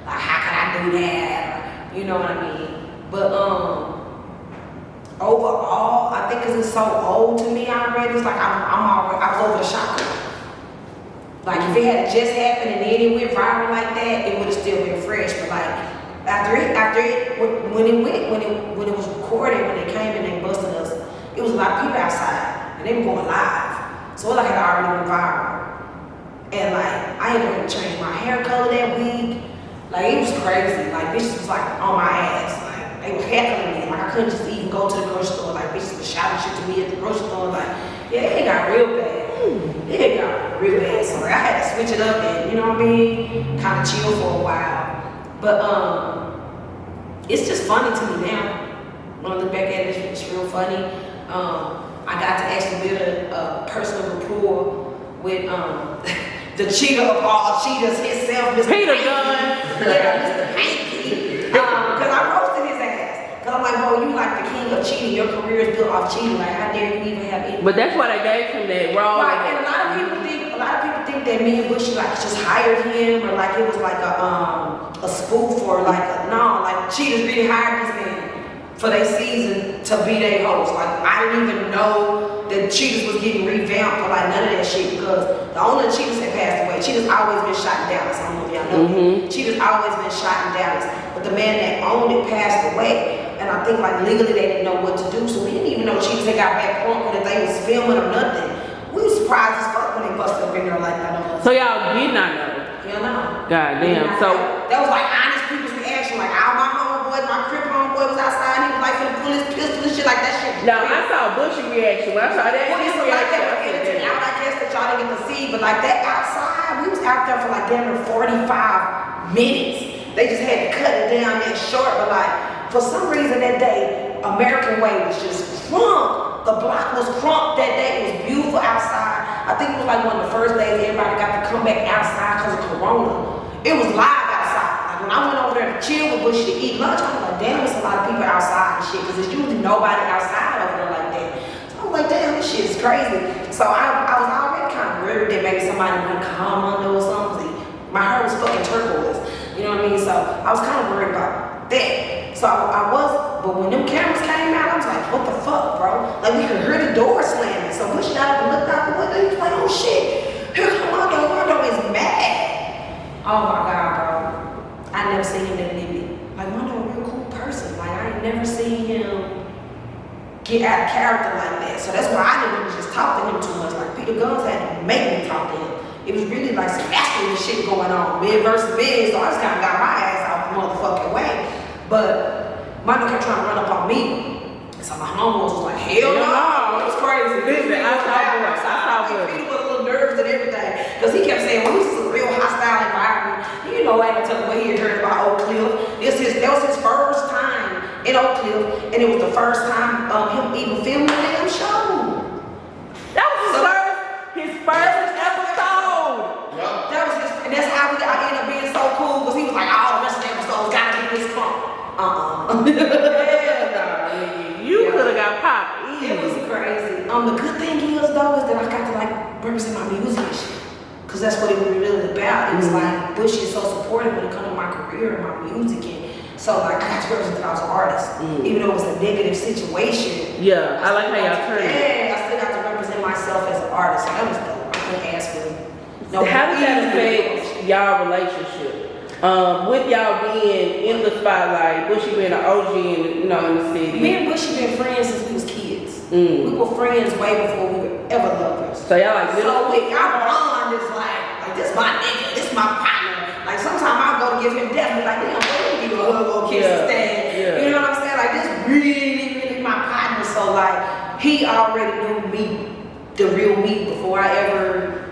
Like how could I do that? Or, you know what I mean? But overall, I think 'cause it's so old to me already, it's like I was over the shock. Like if it had just happened and then it went viral like that, it would have still been fresh. But like when it was recorded, when they came and they busted us, it was a lot of people outside and they were going live. So it like had already went viral. And like I ended up changing my hair color that week. Like it was crazy. Like bitches was like on my ass. Like they were heckling me. Like I couldn't just even go to the grocery store. Like bitches was shouting shit to me at the grocery store. Like yeah, it got real bad. It got real bad. So like, I had to switch it up and you know what I mean? Kind of chill for a while. But it's just funny to me now. When I look back at it, it's real funny. I got to actually build a personal rapport with the cheetah of all cheetahs himself, Mr. Peter Hanky. Gunn. Yeah, Mr. Hanky. Because I roasted his ass. Because I'm like, bro, you like the king of cheating. Your career is built off cheating. Like, how dare you even have any? But that's why they gave him that raw. Right, and a lot of people think that me and Bushy like just hired him or like it was like a spoof or like no, like Cheetahs really hired this man for their season to be their host. Like I didn't even know that Cheetahs was getting revamped or like none of that shit because the owner of Cheetahs had passed away. Cheetahs always been shot in Dallas. I don't know if y'all know that. Cheetahs always been shot in Dallas, but the man that owned it passed away. And I think like legally they didn't know what to do, so we didn't even know Cheetahs had got back on or that they was filming or nothing. We were surprised as fuck when they busted up in there like that. So y'all did not know. You know. God damn. So that was like honest people's reaction. Like all my homeboys, my crib homeboy was outside. He was like finna pull his pistol and shit like that shit. now I saw Bushy reaction. When I saw that, Well, his it's a lot reaction, that I was said, edited damn. out. I guess eat, but like that outside, we was out there for like damn near 45 minutes. They just had to cut it down that short, but like, for some reason that day, American Way was just crunk. The block was crunk that day. It was beautiful outside. I think it was like one of the first days everybody got to come back outside because of Corona. It was live outside. Like when I went over there to chill with Bushy to eat lunch, I was like, damn, there's a lot of people outside and shit, because there's usually nobody outside over there like that. So I was like, damn, this shit is crazy. So I was already kind of worried that maybe somebody might come under or something. My hair was fucking turquoise. You know what I mean? So I was kind of worried about that. So I was, but when them cameras came out, I was like, what the fuck, bro? Like we could hear the door slamming. So Bush got up and looked out the window. He was like, oh shit, here come Mondo. Mondo is mad. Oh my God, bro. I never seen him that nigga. Like Mondo a real cool person. Like I ain't never seen him get out of character like that. So that's why I didn't really just talk to him too much. Like Peter Guns had to make me talk to him. It was really like some masculine shit going on, men versus men, so I just kind of got my ass out the motherfucking way. But Mondo kept trying to run up on me, so my homeboys was like, hell no, it was crazy. Listen, I saw Peter was a little nervous and everything, because he kept saying, well, this is a real hostile environment. You know, I ain't gonna tell him what he had heard about Oak Cliff. That was his first time in Oak Cliff, and it was the first time him even filming a damn show. That was his first episode. That was his, and that's how I ended up being so cool, because he was like, all the rest of the episodes gotta be this crunk. You could have got popped. It was crazy. The good thing is though is that I got to like represent my music and shit, because that's what it was really about. It was like Bush is so supportive when it comes to my career and my music, and so like I got to represent that I was an artist, even though it was a negative situation. Yeah, I like how y'all turned it. Yeah, I still got to represent myself as an artist. So that was dope. I couldn't ask for it. No, how did that affect y'all relationship? With y'all being in the spotlight, Bushy being an OG in the city. Me and Bushy been friends since we was kids. We were friends way before we were ever lovers. So y'all like so our bond is like this my nigga, this my partner. Like sometimes I'll go to give him death and be like, damn, boy, give you a hug or kiss and stand. Yeah. You know what I'm saying? Like this really my partner. So like he already knew me, the real me, before I ever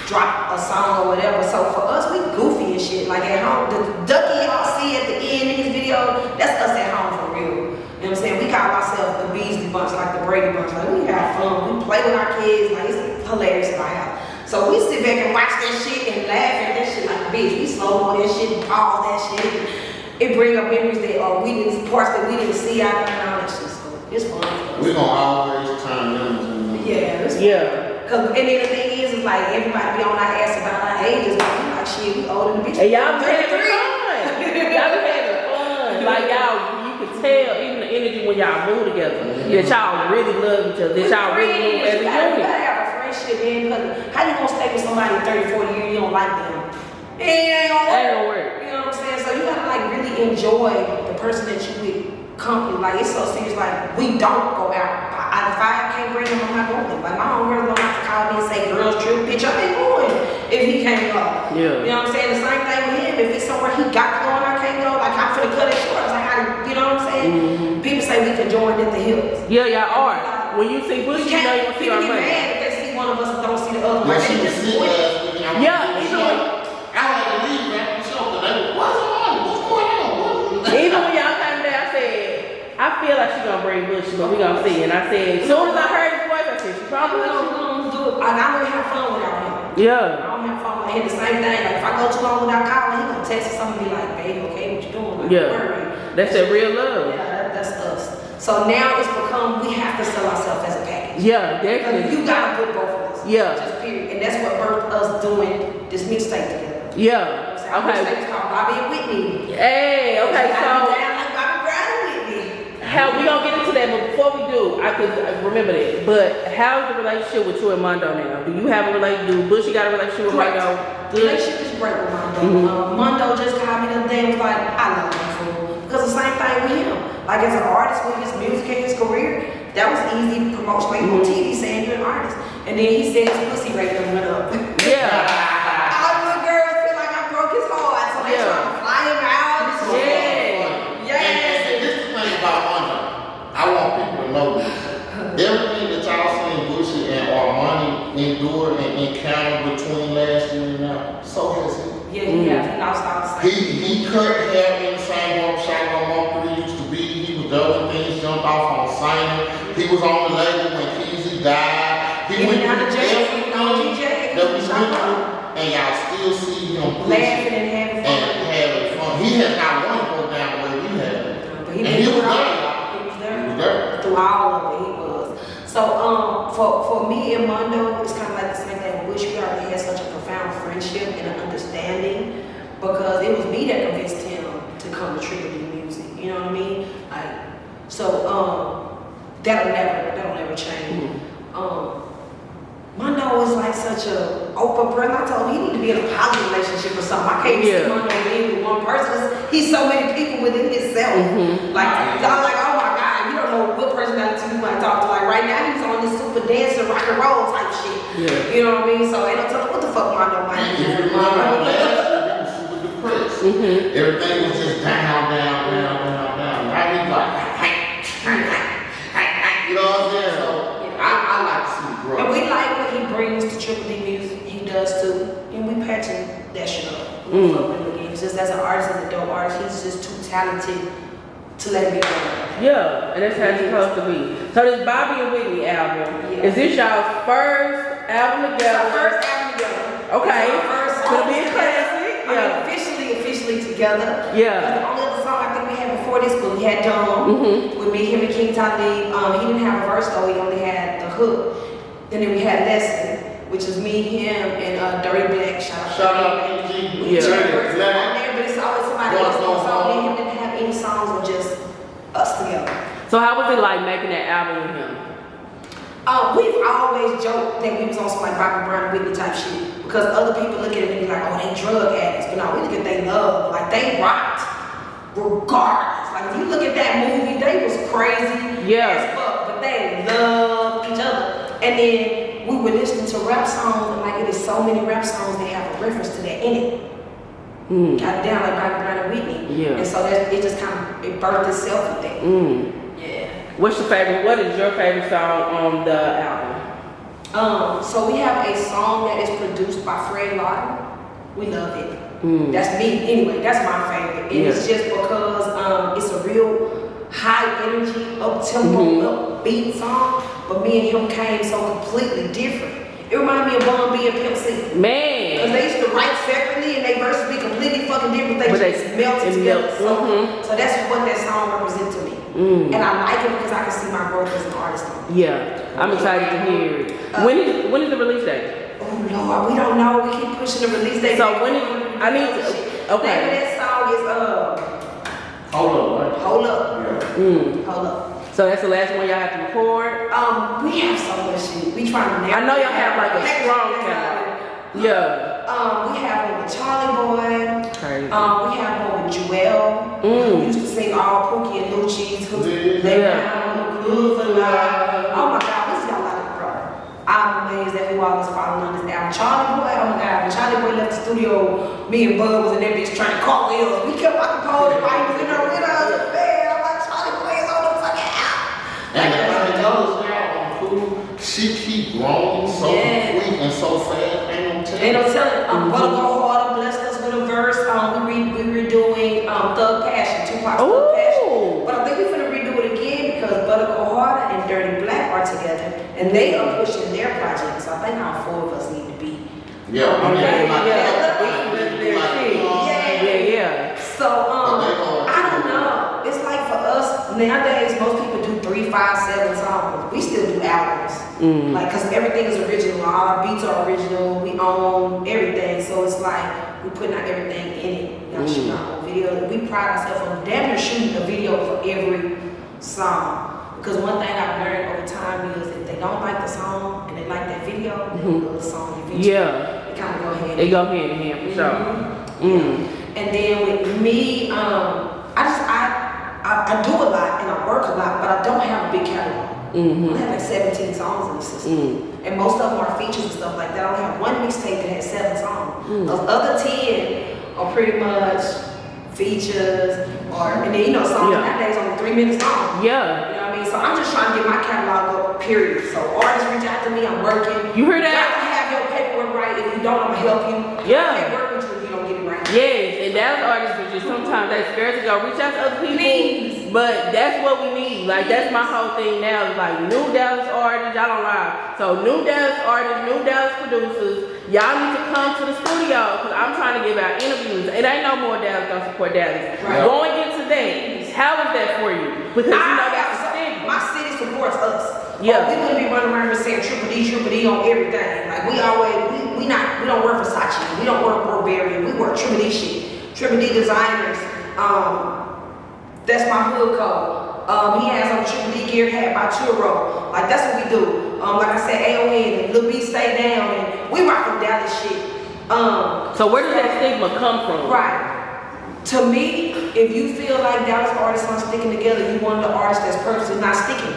drop a song or whatever. So for us, we goofy and shit. Like at home, the Ducky y'all see at the end in his video, that's us at home for real. You know what I'm saying? We call ourselves the Beasley Bunch, like the Brady Bunch. Like we have fun, we play with our kids, like it's hilarious in our house. So we sit back and watch that shit and laugh at that shit like a bitch. We slow mo that shit and pause that shit. It bring up memories that we didn't, parts that we didn't see out there and all that shit. So it's fun. We're gonna always turn them. Yeah, it's fun. Cause and then the thing is like everybody be on our ass about our ages, but we like shit, we older than bitch. And y'all be having fun. Y'all be having fun. Like y'all, you can tell even the energy when y'all move together. That y'all really love each other. That y'all really move as a unit. You gotta have a friendship, man. Because how you gonna stay with somebody 30, 40 years you don't like them? It ain't gonna work. You know what I'm saying? So you gotta like really enjoy the person that you with. Company, like it's so serious, like we don't go out. If I can't bring him, I'm not going. Like my own girls don't have to call me and say girls trip, bitch, I ain't going if he can't go. Yeah. You know what I'm saying? The same thing with him. If it's somewhere he got to go and I can't go, like I'm finna cut it short. It's like you know what I'm saying? People say we can join at the hills. Yeah, y'all are. When you see Bush, you know you see our money. People get mad if they see one of us and don't see the other one. Like she was sitting there. Yeah, I had to leave after the show because they were, what's going on? Even when y'all came there, I said, I feel like she's gonna bring Bush, but we gonna see. And I said, as soon as I heard his voice, I said, she probably gonna do it. I don't have fun without him. Yeah. I don't have fun with him. The same thing. Like if I go too long without calling, he gonna text or something and be like, babe, okay, what you doing? Like, yeah. That's that real love. Yeah, that's us. So now it's become, we have to sell ourselves as a package. Yeah, definitely. You gotta put both of us. Yeah. Just period. And that's what birthed us doing this mixtape together. Yeah. You know okay. Mixtape's called Bobby and Whitney. Hey, okay, so. How we gonna get into that, but before we do, I could remember that. But how's the relationship with you and Mondo now? Do you have a relationship? Do Bushy got a relationship with Mondo? The relationship is great with Mondo. Mondo just called me the other day and was like, I love you, fool. Because the same thing with him. Like as an artist with his music and his career, that was easy promotion. Like on TV saying you're an artist. And then he said his pussy rate went up. Yeah. All the little girls feel like I broke his heart, so they trying to fly him out. I want people to know this. Everything that y'all seen Bushy and Armani endure and encounter with signing. He was on the label when Keezy died. He went through everything that we went through, and y'all still see him laughing and having fun. He has not one broke down the way we had. And he was there. Through all of it, he was. So, for me and Mondo, it's kind of like the same thing. I wish we already had such a profound friendship and an understanding, because it was me that convinced him to come to Triple D Music. You know what I mean? Like, so, that'll never change. Mondo is like such a open person. I told him he need to be in a poly relationship or something. I can't see Mondo being with one person. He's so many people within himself. Like, I'm like, oh my God, you don't know what personality you might talk to. Like right now, he's on this super dancer, rock and roll type shit. Yeah. You know what I mean? So ain't no telling what the fuck Mondo might do. Super depressed. Everything was just down. Right? He's like, you know what I'm saying? So I like to see growth. And we like what he brings to Triple D Music. He does too. And we patching that shit up. It's just as an artist, as a dope artist, he's just too talented to let me go. Yeah, and that's how it's supposed to be. So this Bobby and Whitney album, is this y'all's first album together? It's our first album together. Okay. It'll be a classic. I mean, officially together. Yeah. The only other song I think we had before this, but we had Dome with me, him, and King Talib. He didn't have a verse though. He only had the hook. And then we had Lesson, which is me, him, and Dirty Black. Shout out PG. Yeah. On there, but it's always somebody else. So me and him didn't have any songs or just us together. So how was it like making that album with him? We've always joked that we was on some like Bobby Brown and Whitney type shit, because other people look at it and be like, oh, they drug addicts. But no, we look at they love. Like they rocked regardless. Like if you look at that movie, they was crazy as fuck, but they loved each other. And then we were listening to rap songs, and like it is so many rap songs that have a reference to that in it. Got it down like Bobby Brown and Whitney. Yeah. And so that it just kind of it birthed itself with that. Yeah. What's your favorite? What is your favorite song on the album? So we have a song that is produced by Fred Lawton. We love it. That's me. Anyway, that's my favorite. And it's just because it's a real high energy, up-tempo, upbeat song. But me and him came so completely different. It reminded me of Bun B and Pimp C. Man. Because they used to write separately and they verses be completely fucking different. They just melted together. So that's what that song represents to me. And I like it because I can see my growth as an artist. Yeah, I'm excited to hear it. When is the release date? Oh Lord, we don't know. We keep pushing the release date. So when is I need to, okay. The name of that song is Hold Up, right? Hold Up. Yeah. Hold Up. So that's the last one y'all have to record? We have so much shit. We trying to narrow. I know y'all have like a strong catalog. Yeah. We have one with Charlie Boy. Crazy. We have one with Joelle, who used to sing all Pookie and Lucci's. Oh my God, this got a lot of bro. I'm amazed at who all is following on this album. Charlie Boy, oh my God, when Charlie Boy left the studio, me and Bud was in that bitch trying to call wheels. We kept rocking poles while he was in there with us. Man, I'm like, Charlie Boy is on the fucking album. And everybody knows now, she keep growing so quick and so fast. Ain't no telling. Buttergo Harder blessed us with a verse. We redoing Thug Passion, Tupac's Thug Passion. But I think we're gonna redo it again because Buttergo Harder and Dirty Black are together, and they are pushing their project. So I think all four of us need to be. So I don't know. It's like for us nowadays, most people do 3, 5, 7 songs. We still do albums. Like, cause everything is original. All our beats are original. We own everything. So it's like we putting out everything in it. Y'all shooting our own video. We pride ourselves on damn near shooting a video for every song. Because one thing I've learned over time is if they don't like the song and they like that video, they love the song eventually. Yeah. It kind of go hand in hand. They go hand in hand for sure. And then with me, I do a lot and I work a lot, but I don't have a big catalog. I have like 17 songs in the system. And most of them are features and stuff like that. I only have one mixtape that has 7 songs. Those other 10 are pretty much features and then songs nowadays only 3 minutes long. Yeah. You know what I mean? So I'm just trying to get my catalog up, period. So artists reach out to me, I'm working. You heard that? You gotta have your paperwork right. If you don't, I'm gonna help you. Yeah. I can't work with you if you don't get it right. Yes, and Dallas artists are just sometimes they scared to go reach out to other people. Please. But that's what we need. Like that's my whole thing now. Is like new Dallas artists, y'all don't lie. So new Dallas artists, new Dallas producers, y'all need to come to the studio because I'm trying to give out interviews. It ain't no more Dallas don't support Dallas. Right. Going into that, how is that for you? Because you know that's the stigma. My city supports us. Yeah. We wouldn't be running around here saying triple D on everything. Like we don't wear Versace. We don't wear Burberry. We wear triple D shit. Triple D designers. That's my hood code. He has on triple D gear hat by Turo. Like that's what we do. Like I said, AON and Lil B Stay Down and we rockin' Dallas shit. So where does that stigma come from? Right. To me, if you feel like Dallas artists aren't sticking together, you one of the artists that's purposely not sticking.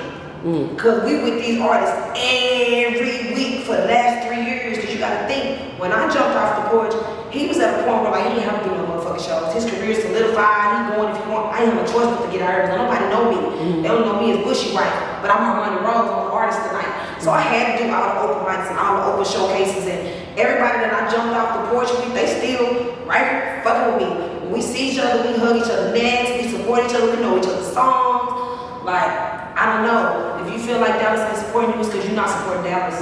Cause we with these artists every week for the last 3 years. Cause you gotta think, when I jumped off the porch, he was at a point where like he didn't have to do no motherfucking shows. His career solidified. He going if he want. I didn't have a choice but to get out of here. Nobody know me. They don't know me as Bushy Right, but I'm Armani Rose. I'm an artist tonight. So I had to do all the open mics and all the open showcases, and everybody that I jumped off the porch with, they still right here fucking with me. When we see each other, we hug each other necks, we support each other, we know each other's songs. Like, I don't know. If you feel like Dallas ain't supporting you, it's because you're not supporting Dallas.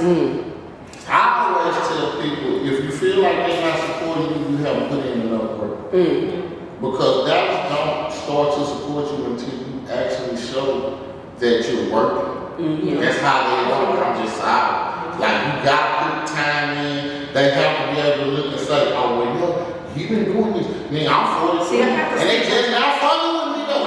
I always tell people, if you feel like they're not supporting you, you haven't put in enough work. Because Dallas don't start to support you until you actually show that you're working. That's how they work. I'm just out. Like, you gotta put time in. They have to be able to look and say, oh, well, you know, he been doing this. I mean, I'm 42. See, I got to and they just now following me, though.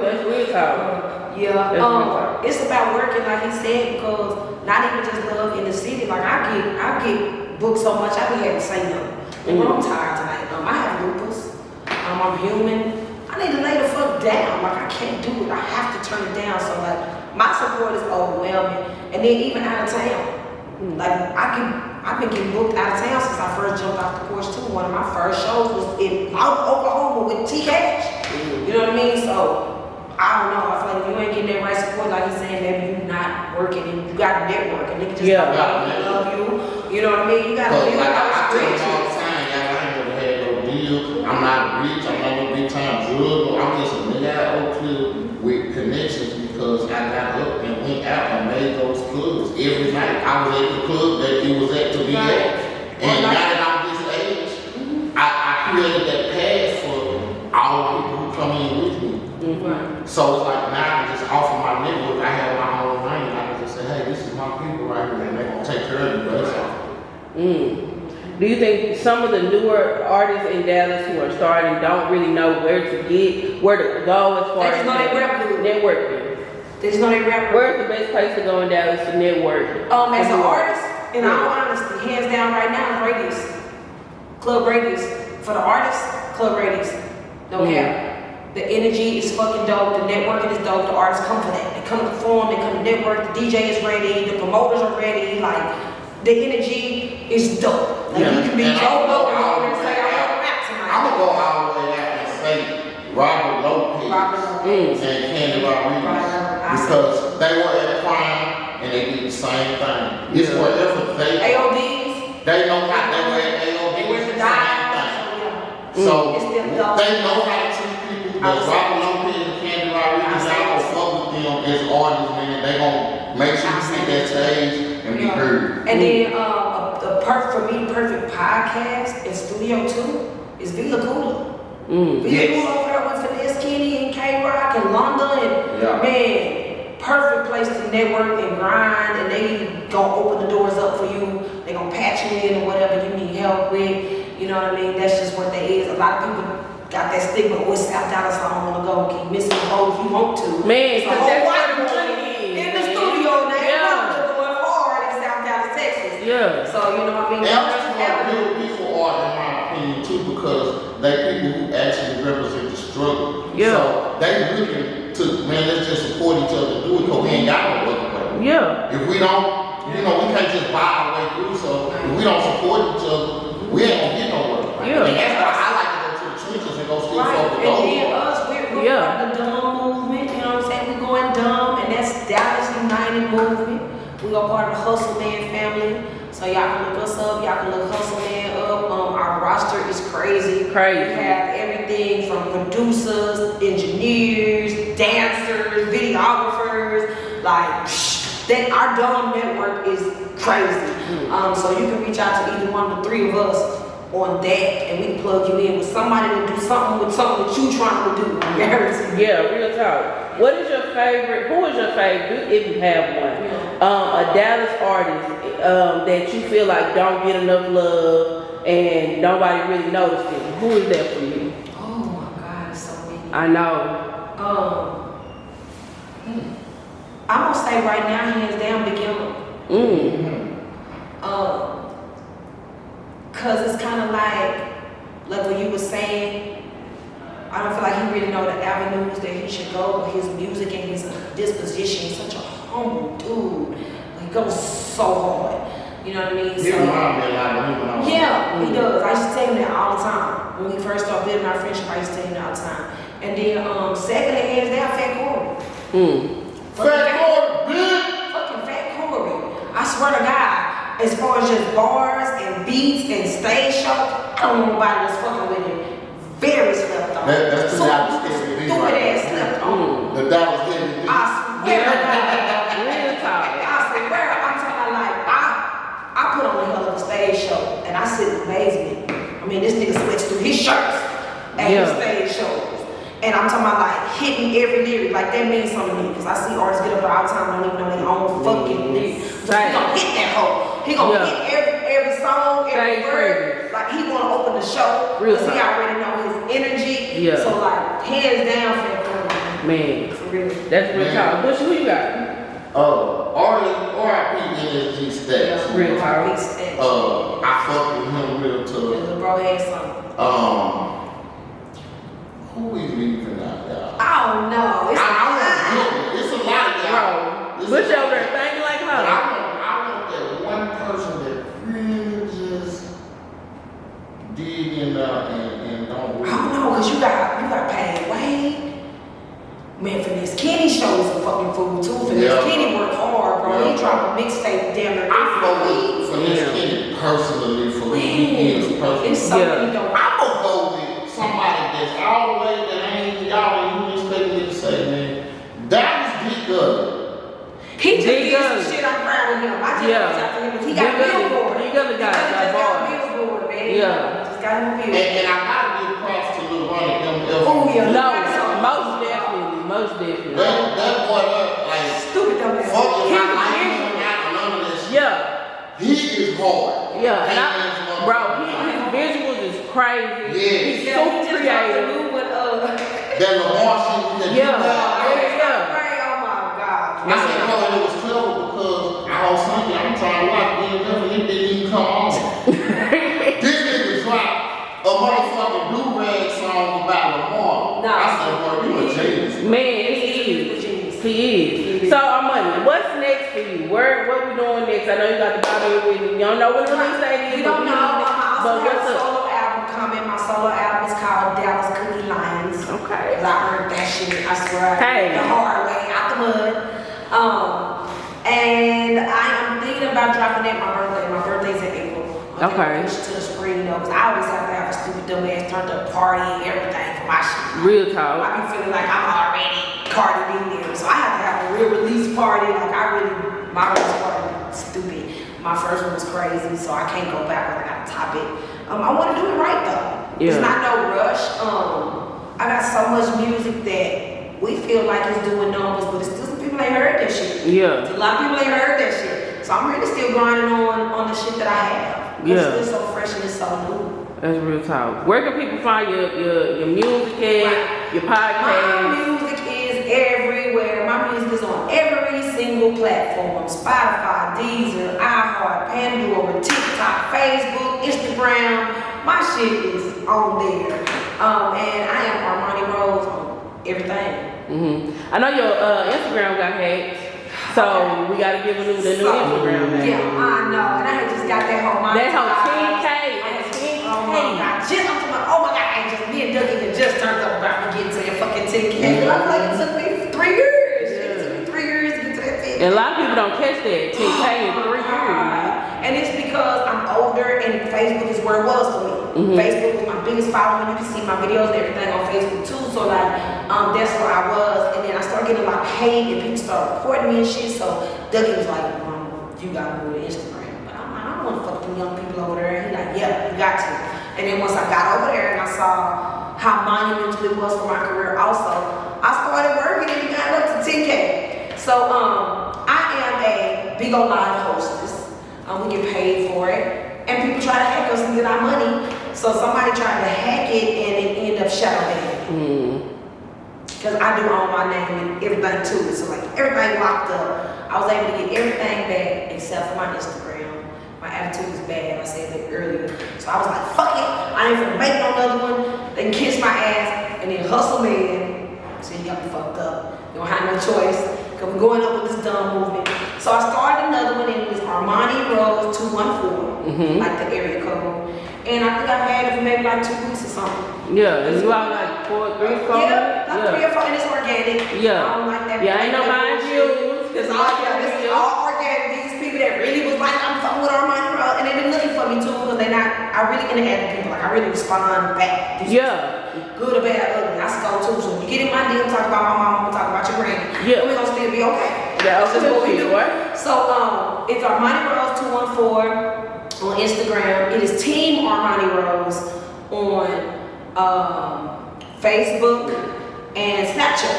That's real talk. Yeah, it's about working, like he said, because not even just love in the city. Like I get booked so much, I be having to say no. And when I'm tired tonight, I have lupus. I'm human. I need to lay the fuck down. Like I can't do it. I have to turn it down. So like my support is overwhelming. And then even out of town, like I've been getting booked out of town since I first jumped off the porch too. One of my first shows was in Oklahoma with T Cash. You know what I mean? So I don't know. I feel like if you ain't getting that right support, like he's saying, maybe you're not working and you got to network and niggas just don't love you. You know what I mean? You got to live like those I tell them bridges. all the time, y'all ain't never had no deal. I'm not rich. I'm not no big time drug. I'm just a nigga out of Oak Cliff with connections because I got up and went out and made those clubs every night. I was at the club that it was at to be at. And now that I'm this age, I created that path for all the people who come in with me. So it's like now I can just offer my neighborhood. I have my own lane. I can just say, hey, this is my people right here, and they're gonna take care of you. That's all. Do you think some of the newer artists in Dallas who are starting don't really know where to go as far as networking? They just know they rap. Where's the best place to go in Dallas to network? As an artist, in all honesty, hands down right now, Radius. Club Radius. For the artists, Club Radius. No cap. The energy is fucking dope. The networking is dope. The artists come for that. They come to perform. They come to network. The DJ is ready. The promoters are ready. Like the energy is dope. Like you can be Joe Blow and say I want to rap tonight. I'm gonna go all the way out and say Robert Lopez and Candy Rodriguez because they were at Prime and they did the same thing. It's wherever they AODs. They know how they were at AODs. They were the die. So they know how to treat people. But Robert Lopez and Candy Rodriguez, y'all gonna fuck with them as artists, man. They gonna make sure you see that stage and be heard. And then the perfect podcast and studio too is Villa Coola. Villa Coola over there with Finesse Kenny and K-Rock and Londa and man, perfect place to network and grind, and they gonna open the doors up for you. They gonna patch you in or whatever you need help with. You know what I mean? That's just what they is. A lot of people got that stigma, oh, it's South Dallas, I don't want to go. Keep missing the boat if you want to. Man, it's a whole white money in the studio now. They're going hard in South Dallas, Texas. Yeah. So, you know what I mean? And that's what real people are, in my opinion, too, because they people who actually represent the struggle. Yeah. So they looking to, man, let's just support each other and do it because we ain't got no other way. Yeah. If we don't, we can't just buy our way through. So if we don't support each other, we ain't gonna get nowhere. Yeah. And that's why I like to go to the trenches and go still right. fuck with And those. then us, we're the dumb movement, you know what I'm saying? We're going dumb, and that's Dallas United movement. We are part of the Hustle Man family. So So y'all can look us up, y'all can look Hustle Man up. Our roster is crazy. We have everything from producers, engineers, dancers, videographers, like that. Our dumb network is crazy. So you can reach out to either one of the three of us on that, and we can plug you in with somebody to do something with something that you trying to do. Yeah, real talk. What is your favorite? Who is your favorite, if you have one? A Dallas artist that you feel like don't get enough love and nobody really noticed it. Who is that for you? Oh my God, there's so many. I know. I'm gonna say right now, hands down, Beginner. Cause it's kind of like what you were saying. I don't feel like he really know the avenues that he should go with his music and his disposition. He's such a humble dude. He goes so hard. You know what I mean? He remind me a lot of people. Yeah, he does. I used to tell him that all the time. When we first started building our friendship, I used to tell him that all the time. And then secondly, hands down, Fat Corey. Fat Corey, bitch! Fucking Fat Corey. I swear to God, as far as just bars and beats and stage show, I don't know nobody that's fucking with him. Very slept on. That's the Dallas stupid ass slept on. The Dallas Heavy D. I swear. Real talk. I swear. I'm talking about like I put on a hell of a stage show and I sit in amazement. I mean, this nigga sweats through his shirts at his stage shows. And I'm talking about like hitting every lyric, like that means something to me. Cause I see artists get up all the time and don't even know their own fucking lyrics. So he gonna hit that hoe. He gonna hit every song, every word. Like he wanna open the show. Cause he already know his energy. Yeah. So like hands down for man. For real. That's real talk. Bush, who you got? R.I.P. NSG Stats. Real talk. I fuck with him real tough. The bro had something. Who we leaving out, y'all? I don't know. It's a lot of y'all. Bush over there thinking like her. I want that one person that really just dig in there and don't really. I don't know, cause you got Patty Wade. Man, Finesse Kenny shows a fucking fool too. Finesse Kenny worked hard, bro. He dropped a mixtape damn near I fuck with Finesse Kenny personally for who he is personally. It's so many dope. I'm gonna go with somebody that's all the way that ain't y'all ain't expecting me to say, man. That was D-Gully. He just did some shit. I'm proud of him. I just reached out to him. He got a billboard. He got a billboard, man. Yeah. Just got him a billboard. And I gotta give props to Lil Ronnie MF. Oh yeah. Most definitely. That boy like stupid dumb ass. Fuck if I like him or not, none of that shit. Yeah. He is hard. Yeah. And his visuals is crazy. Yeah. He's so creative. That Lamar shit. Oh my God. I said, no, it was clever because I was thinking, I'm trying to watch BMF and it didn't even come on. This nigga dropped a motherfucking do-rag song about Lamar. I said, bro, you a genius. Man, he is. So, Armani, what's next for you? What we doing next? I know you got the bottle with you. You don't know what the release date is. You don't know. But I what's have a up? solo album coming. My solo album is called Dallas Cookie Lions. Okay. Cause I heard that shit. I swear. Hey. The hard way out the mud. And I am thinking about dropping that my birthday. My birthday's in April. Okay. Push to the spring though, cause I always have to have a stupid dumb ass turned up party and everything for my shit. Real talk. I be feeling like I'm already Cardi B there, so I have to have a real release party. Like my release party was stupid. My first one was crazy, so I can't go backwards. I gotta top it. I want to do it right though. Yeah. It's not no rush. I got so much music that we feel like it's doing numbers, but it's still some people ain't heard that shit. Yeah. A lot of people ain't heard that shit. So I'm really still grinding on the shit that I have. Yeah. It's still so fresh and it's so new. That's real talk. Where can people find your music at, your podcast? My music is everywhere. My music is on every single platform. Spotify, Deezer, iHeart, Pandora, TikTok, Facebook, Instagram. My shit is on there. And I am Armani Rose on everything. I know your Instagram got hacked. So we gotta give the new Instagram name. Yeah, I know. And I had just got that whole mind. That whole 10K. Oh my God. Oh my God. Me and Ducky just turned up about to get to that fucking 10K. I feel like it took me 3 years. It took me 3 years to get to that 10K. And a lot of people don't catch that 10K in 3 years. And it's because I'm older and Facebook is where it was for me. Facebook was my biggest following. You can see my videos and everything on Facebook too. So like, that's where I was. And then I started getting a lot of hate and people started reporting me and shit. So Ducky was like, you gotta move to Instagram. But I'm like, I don't wanna fuck with them young people over there. And he like, yeah, you got to. And then once I got over there and I saw how monumental it was for my career also, I started working and it got up to 10K. So I am a big old live hostess. We get paid for it. And people try to hack us and get our money. So somebody tried to hack it and it ended up shadow banning. Because I do own my name and everything to it. So like everything locked up. I was able to get everything back except for my Instagram. My attitude is bad. I said that earlier. So I was like, fuck it. I ain't gonna make no another one. They can kiss my ass and then hustle man. So you got me fucked up. You don't have no choice. Because we're going up with this dumb movement. So I started another one and it was Armani Rose 214. Like the area code. And I think I've had it for maybe like 2 weeks or something. Yeah, and you out like 3, 4? Yeah, like 3 or 4 and it's organic. Yeah. I don't like that. Yeah, ain't no mind views. This is all organic. These people that really was like, I'm fucking with Armani Rose. And they've been looking for me too because they not, I really interact with people. Like I really respond back. Good or bad, ugly. I scold too. So when you get in my DM, talk about my mom, I'm gonna talk about your granny. Yeah. We're gonna still be okay. Yeah, that's just what we do. Right? So it's Armani Rose 214 on Instagram. It is Team Armani Rose on Facebook and Snapchat.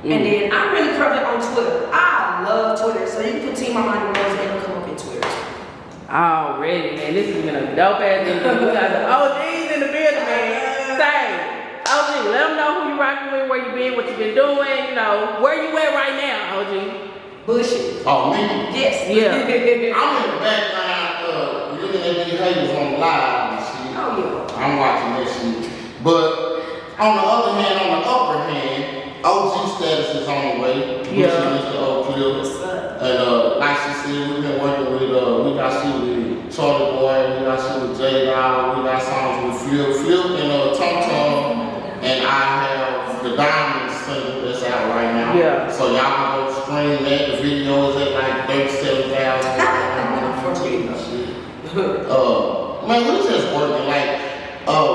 And then I'm really prevalent on Twitter. I love Twitter. So you can put Team Armani Rose and it'll come up in Twitter. Already, man. This has been a dope ass interview. We got the OGs in the building, man. Same. OG, let them know who you rocking with, where you been, what you been doing, you know, where you at right now, OG. Bullshit. Oh, me? Yes. Yeah. I'm in the background looking at these haters on the live and shit. Oh, yeah. I'm watching that shit. But on the other hand, on the upper hand, OG status is on the way. Yeah. Mr. Oak Clip. And like she said, we've been working with, we got shit with Charlie Boy, we got shit with J Dog, we got songs with Flip and Tom Tom. And I have the Diamond single that's out right now. Yeah. So y'all can go stream that. The video is at like 37,000. Man, we just working like,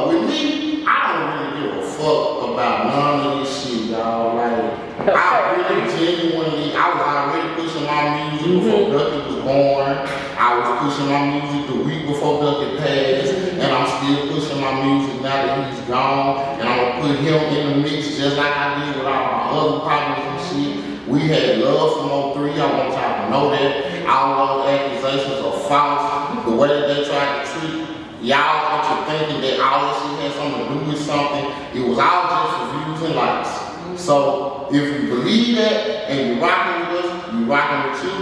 with me, I don't really give a fuck about none of this shit, y'all. Like, I really genuinely, I was already pushing my music before Ducky was born. I was pushing my music the week before Ducky passed. And I'm still pushing my music now that he's gone. And I'm gonna put him in the mix just like I did with all my other partners and shit. We had love from 03, I want y'all to know that. All those accusations are false. The way that they tried to treat y'all into thinking that all that shit had something to do with something, it was all just for views and likes. So if you believe that and you're rocking with us, you're rocking with you,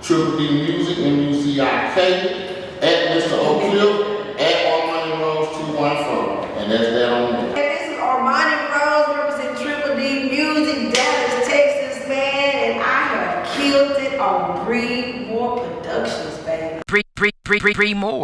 Triple D Music, MUCIK, at Mr. O'Clip, at Armani Rose 214. And that's that on there. And this is Armani Rose representing Triple D Music, Dallas, Texas, man. And I have killed it on Bree More Productions, baby. Bree more.